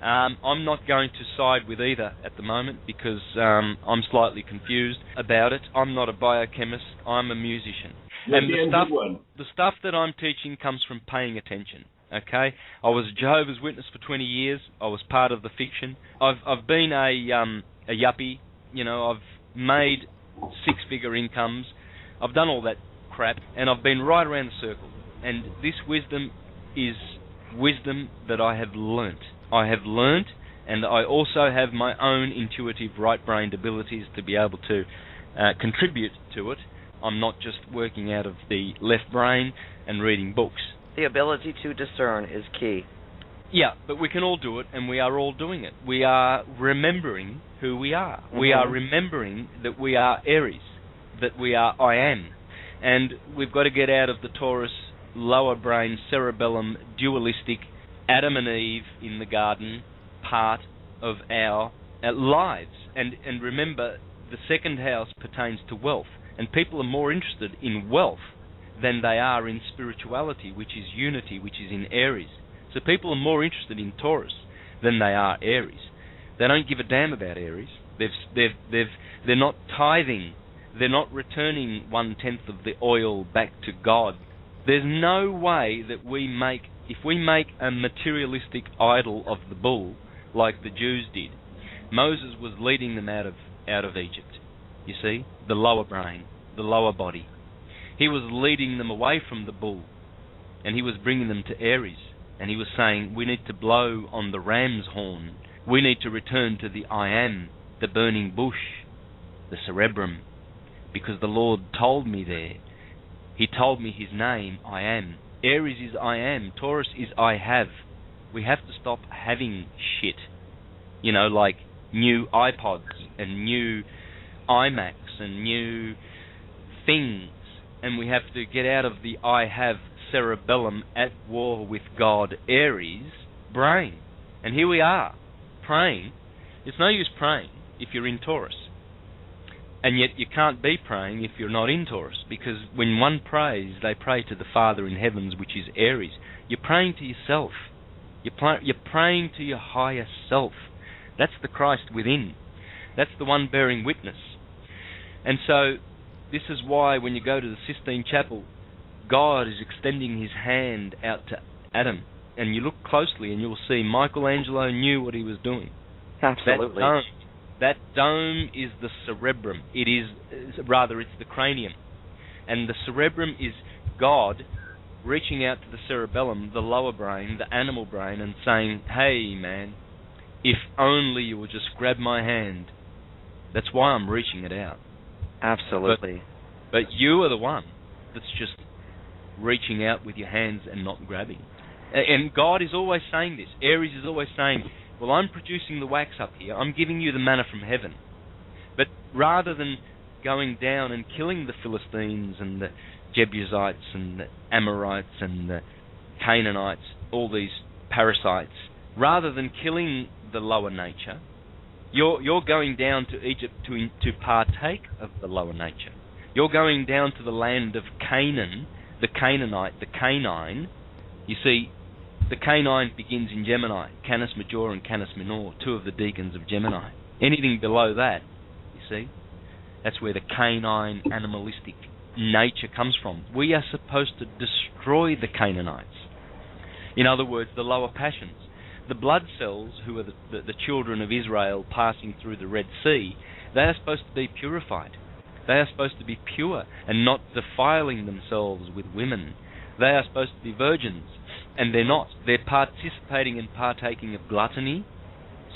I'm not going to side with either at the moment because I'm slightly confused about it. I'm not a biochemist. I'm a musician. And the stuff that I'm teaching comes from paying attention. Okay, I was a Jehovah's Witness for 20 years. I was part of the fiction. I've been a yuppie. You know, I've made 6-figure incomes. I've done all that crap, and I've been right around the circle. And this wisdom is wisdom that I have learnt. And I also have my own intuitive right-brained abilities to be able to contribute to it. I'm not just working out of the left brain and reading books. The ability to discern is key. Yeah, but we can all do it, and we are all doing it. We are remembering who we are. Mm-hmm. We are remembering that we are Aries, that we are I am. And we've got to get out of the Taurus, lower brain, cerebellum, dualistic, Adam and Eve in the garden part of our lives. And remember, the second house pertains to wealth, and people are more interested in wealth than they are in spirituality, which is unity, which is in Aries. So people are more interested in Taurus than they are Aries. They don't give a damn about Aries. They're not tithing. They're not returning 1/10 of the oil back to God. There's no way that if we make a materialistic idol of the bull, like the Jews did, Moses was leading them out of Egypt. You see, the lower brain, the lower body. He was leading them away from the bull, and he was bringing them to Aries. And he was saying, we need to blow on the ram's horn. We need to return to the I am, the burning bush, the cerebrum, because the Lord told me there. He told me his name, I am. Aries is I am. Taurus is I have. We have to stop having shit. You know, like new iPods and new iMacs and new things. And we have to get out of the I have cerebellum at war with God Aries brain. And here we are, praying. It's no use praying if you're in Taurus. And yet you can't be praying if you're not in Taurus, because when one prays, they pray to the Father in heavens, which is Aries. You're praying to yourself. You're praying to your higher self. That's the Christ within. That's the one bearing witness. And so this is why when you go to the Sistine Chapel, God is extending his hand out to Adam. And you look closely and you'll see Michelangelo knew what he was doing. Absolutely. That dome is the cerebrum. It's the cranium. And the cerebrum is God reaching out to the cerebellum, the lower brain, the animal brain, and saying, hey, man, if only you would just grab my hand. That's why I'm reaching it out. Absolutely. But you are the one that's just reaching out with your hands and not grabbing. And God is always saying this. Aries is always saying, well, I'm producing the wax up here. I'm giving you the manna from heaven. But rather than going down and killing the Philistines and the Jebusites and the Amorites and the Canaanites, all these parasites, rather than killing the lower nature, you're going down to Egypt to partake of the lower nature. You're going down to the land of Canaan, the Canaanite, the Canine. You see, the Canine begins in Gemini, Canis Major and Canis Minor, two of the deacons of Gemini. Anything below that, you see, that's where the canine animalistic nature comes from. We are supposed to destroy the Canaanites. In other words, the lower passions. The blood cells, who are the children of Israel passing through the Red Sea, they are supposed to be purified. They are supposed to be pure and not defiling themselves with women. They are supposed to be virgins, and they're not. They're participating and partaking of gluttony,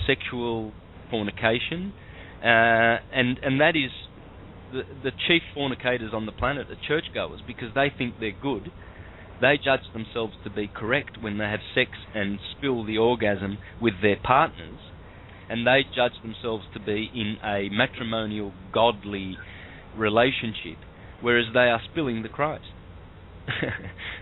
sexual fornication, and that is the chief fornicators on the planet are churchgoers, because they think they're good. They judge themselves to be correct when they have sex and spill the orgasm with their partners, and they judge themselves to be in a matrimonial, godly relationship, whereas they are spilling the Christ.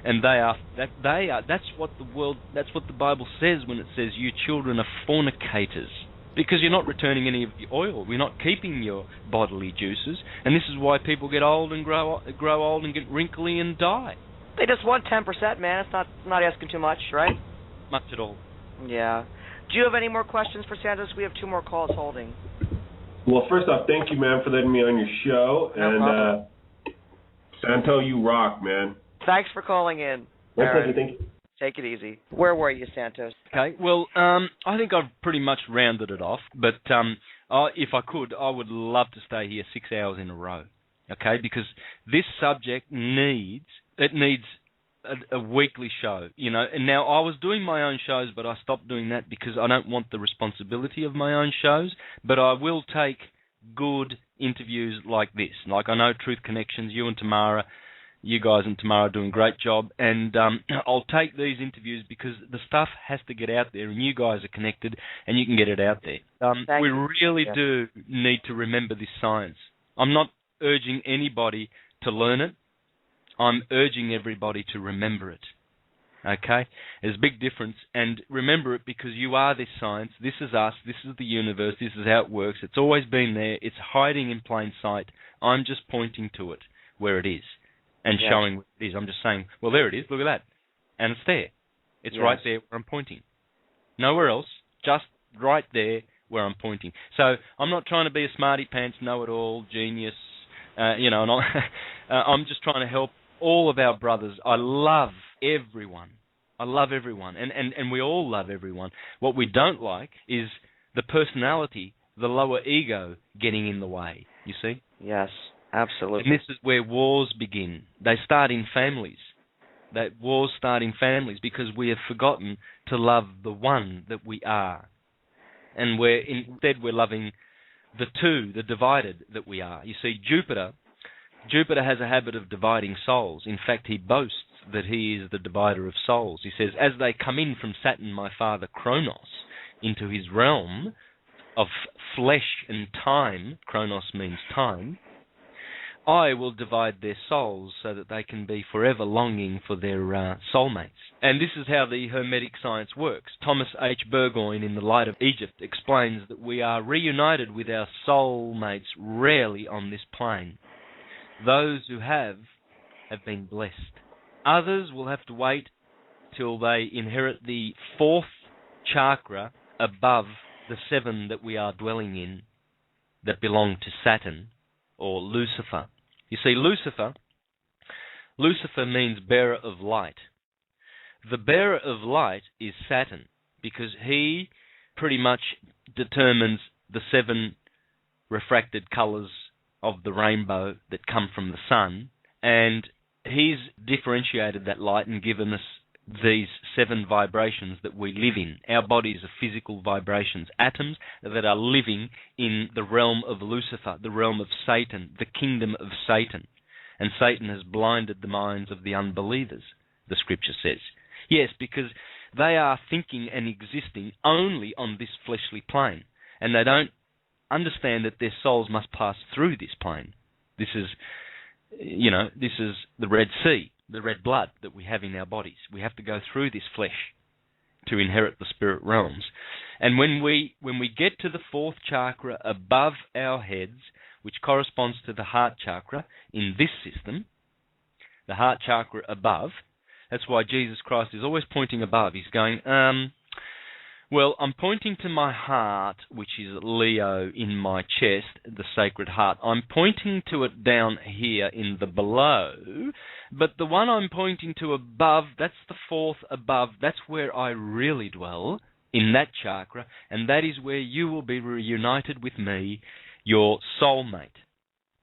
And that's what the Bible says when it says you children are fornicators, because you're not returning any of your oil. We're not keeping your bodily juices, and this is why people get old and grow old and get wrinkly and die. They just want 10%, man. It's not asking too much, right? Much at all. Yeah. Do you have any more questions for Santos? We have 2 more calls holding. Well, first off, thank you, man, for letting me on your show. No problem. Santo, you rock, man. Thanks for calling in. My pleasure, thank you. Take it easy. Where were you, Santos? Okay, well, I think I've pretty much rounded it off, but if I could, I would love to stay here 6 hours in a row, okay, because this subject needs a weekly show, you know. And now I was doing my own shows, but I stopped doing that because I don't want the responsibility of my own shows, but I will take good interviews like this. Like I know Truth Connections, you and Tamara, you guys and Tamara are doing a great job, and I'll take these interviews because the stuff has to get out there, and you guys are connected, and you can get it out there. We really do need to remember this science. I'm not urging anybody to learn it. I'm urging everybody to remember it. Okay? There's a big difference, and remember it because you are this science. This is us. This is the universe. This is how it works. It's always been there. It's hiding in plain sight. I'm just pointing to it where it is and showing what it is. I'm just saying, well, there it is. Look at that. And it's there. It's right there where I'm pointing. Nowhere else. Just right there where I'm pointing. So I'm not trying to be a smarty pants, know-it-all, genius, and I'm just trying to help all of our brothers. I love everyone. And we all love everyone. What we don't like is the personality, the lower ego getting in the way, you see? Yes, absolutely. And this is where wars begin. They start in families. Wars start in families because we have forgotten to love the one that we are. And instead we're loving the two, the divided that we are. You see, Jupiter has a habit of dividing souls. In fact, he boasts that he is the divider of souls. He says, as they come in from Saturn, my father Kronos, into his realm of flesh and time, Kronos means time, I will divide their souls so that they can be forever longing for their soulmates. And this is how the Hermetic science works. Thomas H. Burgoyne in The Light of Egypt explains that we are reunited with our soulmates rarely on this plane. Those who have been blessed. Others will have to wait till they inherit the 4th chakra above the 7 that we are dwelling in that belong to Saturn, or Lucifer. You see, Lucifer means bearer of light. The bearer of light is Saturn, because he pretty much determines the 7 refracted colours of the rainbow that come from the sun, and he's differentiated that light and given us these 7 vibrations that we live in. Our bodies are physical vibrations, atoms that are living in the realm of Lucifer, the realm of Satan, the kingdom of Satan. And Satan has blinded the minds of the unbelievers, the scripture says. Yes, because they are thinking and existing only on this fleshly plane, and they don't understand that their souls must pass through this plane. This is the Red Sea, the red blood that we have in our bodies. We have to go through this flesh to inherit the spirit realms. And when we get to the 4th chakra above our heads, which corresponds to the heart chakra in this system, the heart chakra above, that's why Jesus Christ is always pointing above. He's going, well, I'm pointing to my heart, which is Leo in my chest, the sacred heart. I'm pointing to it down here in the below, but the one I'm pointing to above, that's the 4th above, that's where I really dwell, in that chakra, and that is where you will be reunited with me, your soulmate.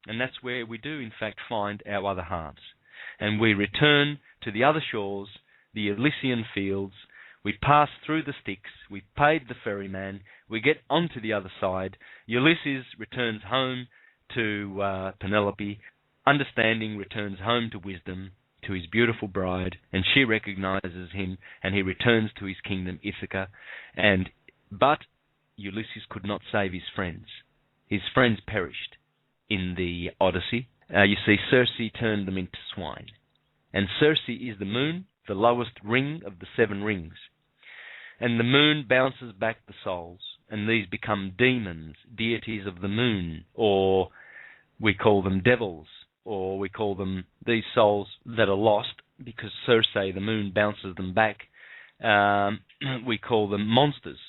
And that's where we do, in fact, find our other halves. And we return to the other shores, the Elysian fields. We pass through the Styx, we paid the ferryman, we get onto the other side. Ulysses returns home to Penelope. Understanding returns home to wisdom, to his beautiful bride, and she recognizes him, and he returns to his kingdom, Ithaca. But Ulysses could not save his friends. His friends perished in the Odyssey. You see, Circe turned them into swine. And Circe is the moon, the lowest ring of the 7 rings. And the moon bounces back the souls, and these become demons, deities of the moon, or we call them devils, or we call them these souls that are lost, because Circe, the moon, bounces them back. We call them monsters,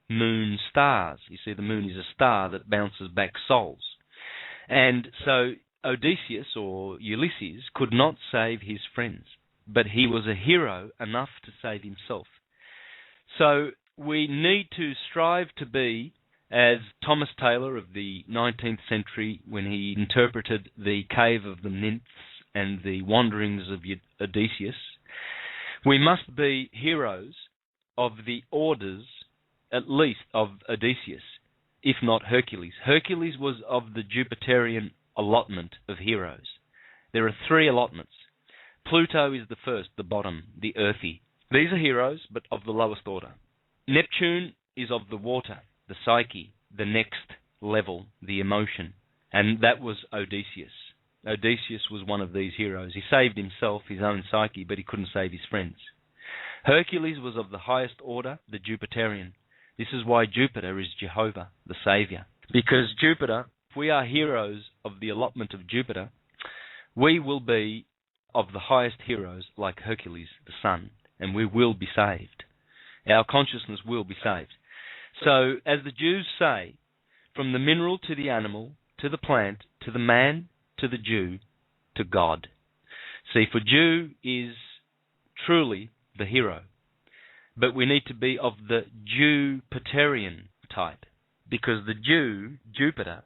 moon stars. You see, the moon is a star that bounces back souls. And so Odysseus, or Ulysses, could not save his friends, but he was a hero enough to save himself. So we need to strive to be, as Thomas Taylor of the 19th century, when he interpreted the Cave of the Nymphs and the wanderings of Odysseus, we must be heroes of the orders, at least of Odysseus, if not Hercules. Hercules was of the Jupiterian allotment of heroes. There are 3 allotments. Pluto is the first, the bottom, the earthy. These are heroes, but of the lowest order. Neptune is of the water, the psyche, the next level, the emotion. And that was Odysseus. Odysseus was one of these heroes. He saved himself, his own psyche, but he couldn't save his friends. Hercules was of the highest order, the Jupiterian. This is why Jupiter is Jehovah, the Saviour. Because Jupiter, if we are heroes of the allotment of Jupiter, we will be of the highest heroes like Hercules, the sun, and we will be saved. Our consciousness will be saved. So, as the Jews say, from the mineral to the animal, to the plant, to the man, to the Jew, to God. See, for Jew is truly the hero. But we need to be of the Jupiterian type, because the Jew, Jupiter,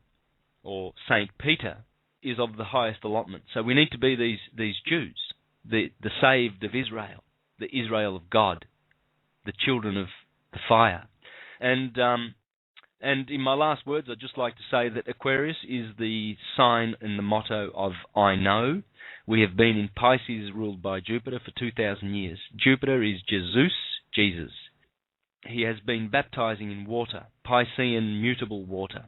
or Saint Peter, is of the highest allotment. So we need to be these Jews, the saved of Israel, the Israel of God, the children of the fire. And in my last words, I'd just like to say that Aquarius is the sign and the motto of I know. We have been in Pisces, ruled by Jupiter, for 2,000 years. Jupiter is Jesus. He has been baptizing in water, Piscean mutable water.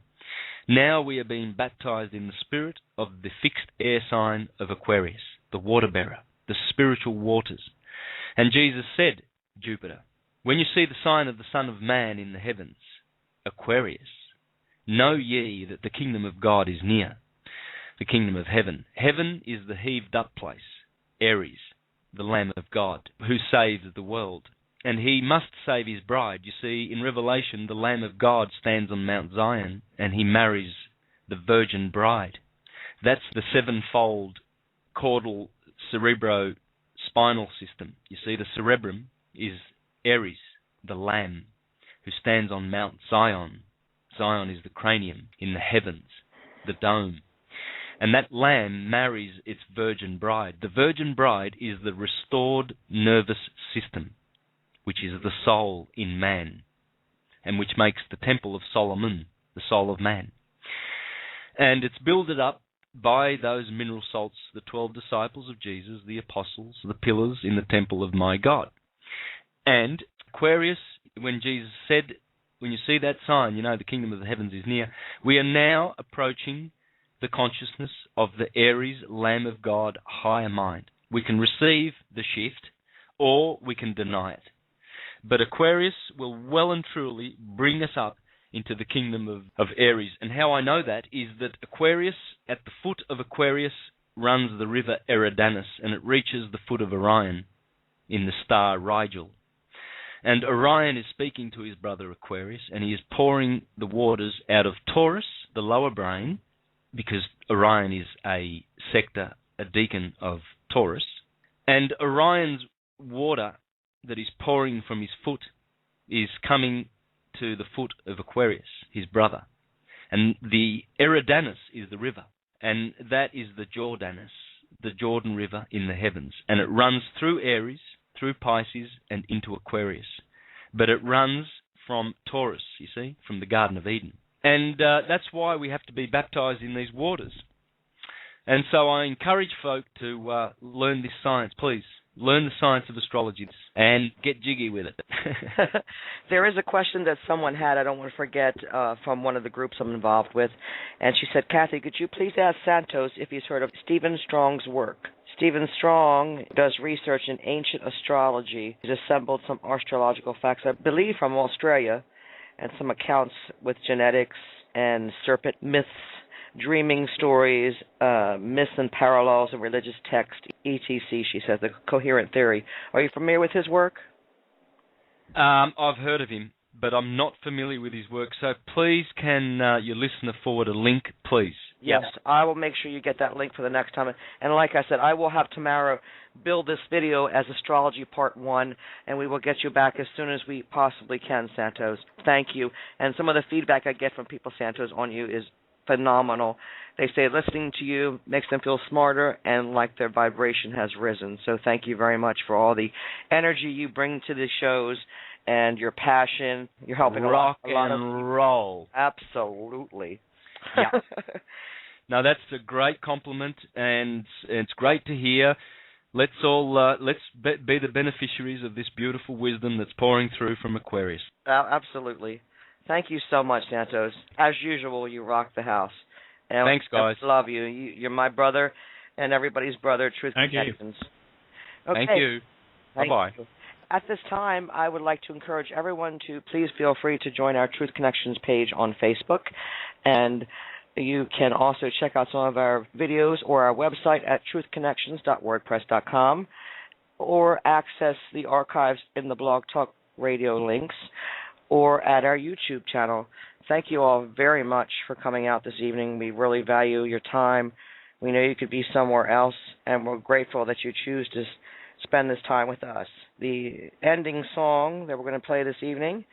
Now we are being baptized in the spirit of the fixed air sign of Aquarius, the water bearer, the spiritual waters. And Jesus said, Jupiter, when you see the sign of the Son of Man in the heavens, Aquarius, know ye that the kingdom of God is near, the kingdom of heaven. Heaven is the heaved up place, Aries, the Lamb of God, who saves the world. And he must save his bride. You see, in Revelation, the Lamb of God stands on Mount Zion, and he marries the virgin bride. That's the sevenfold caudal cerebrospinal system. You see, the cerebrum is Aries, the lamb, who stands on Mount Zion. Zion is the cranium in the heavens, the dome. And that lamb marries its virgin bride. The virgin bride is the restored nervous system, which is the soul in man, and which makes the temple of Solomon, the soul of man. And it's builded up by those mineral salts, the 12 disciples of Jesus, the apostles, the pillars in the temple of my God. And Aquarius, when Jesus said, when you see that sign, you know the kingdom of the heavens is near, we are now approaching the consciousness of the Aries Lamb of God higher mind. We can receive the shift or we can deny it. But Aquarius will well and truly bring us up into the kingdom of Aries. And how I know that is that Aquarius, at the foot of Aquarius, runs the river Eridanus, and it reaches the foot of Orion in the star Rigel. And Orion is speaking to his brother Aquarius, and he is pouring the waters out of Taurus, the lower brain, because Orion is a sector, a deacon of Taurus. And Orion's water that is pouring from his foot is coming to the foot of Aquarius, his brother. And the Eridanus is the river, and that is the Jordanus, the Jordan River in the heavens. And it runs through Aries, through Pisces, and into Aquarius. But it runs from Taurus, you see, from the Garden of Eden. And that's why we have to be baptized in these waters. And so I encourage folk to learn this science, please. Learn the science of astrology and get jiggy with it. There is a question that someone had, I don't want to forget, from one of the groups I'm involved with. And she said, Kathy, could you please ask Santos if he's heard of Stephen Strong's work? Stephen Strong does research in ancient astrology. He's assembled some astrological facts, I believe, from Australia, and some accounts with genetics and serpent myths, dreaming stories, myths and parallels in religious text, etc., she says, the coherent theory. Are you familiar with his work? I've heard of him, but I'm not familiar with his work. So please, can your listener forward a link, please? Yes, I will make sure you get that link for the next time. And like I said, I will have Tamara build this video as Astrology Part 1, and we will get you back as soon as we possibly can, Santos. Thank you. And some of the feedback I get from people, Santos, on you is phenomenal. They say listening to you makes them feel smarter and like their vibration has risen. So thank you very much for all the energy you bring to the shows and your passion. You're helping rock a lot and roll. Absolutely. Yeah. Now that's a great compliment, and it's great to hear. Let's all be the beneficiaries of this beautiful wisdom that's pouring through from Aquarius. Absolutely. Thank you so much, Santos. As usual, you rock the house. And thanks, guys. I love you. You're my brother and everybody's brother, Truth Connections. Okay. Thank you. Bye-bye. At this time, I would like to encourage everyone to please feel free to join our Truth Connections page on Facebook. And you can also check out some of our videos or our website at truthconnections.wordpress.com, or access the archives in the Blog Talk Radio links, or at our YouTube channel. Thank you all very much for coming out this evening. We really value your time. We know you could be somewhere else, and we're grateful that you choose to spend this time with us. The ending song that we're going to play this evening,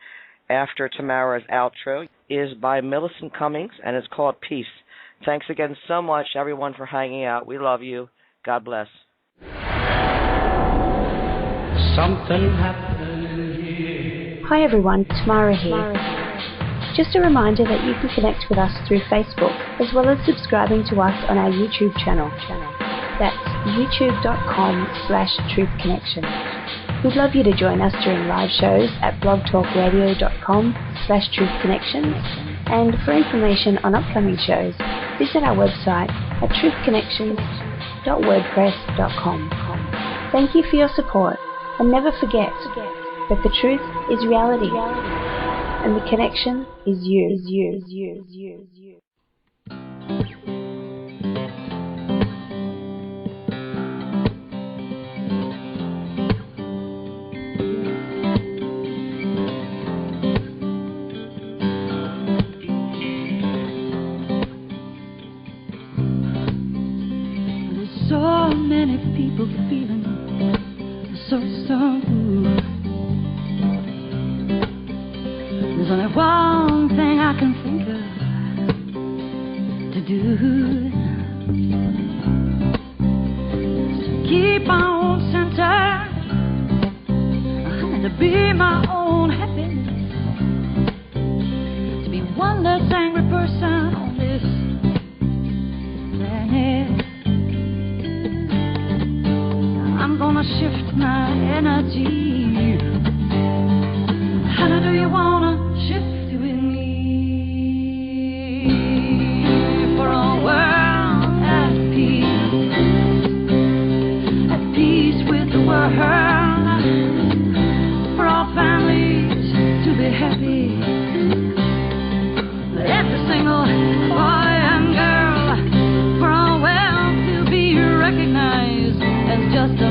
after Tamara's outro, is by Millicent Cummings, and it's called Peace. Thanks again so much, everyone, for hanging out. We love you. God bless. Something happened here. Hi everyone, Tamara here. Just a reminder that you can connect with us through Facebook, as well as subscribing to us on our YouTube channel. That's youtube.com/truthconnection. We'd love you to join us during live shows at blogtalkradio.com/truthconnection. And for information on upcoming shows, visit our website at truthconnections.wordpress.com. Thank you for your support, and never forget that the truth is reality, and the connection is you. so many people feeling so good. There's only one thing I can think of to do. To keep my own center and to be my own happiness. To be one less angry person on this planet. I'm gonna shift my energy. How do you wanna shift it with me? For a world at peace with the world. For all families to be happy. Every single boy and girl. For all wealth to be recognized as just a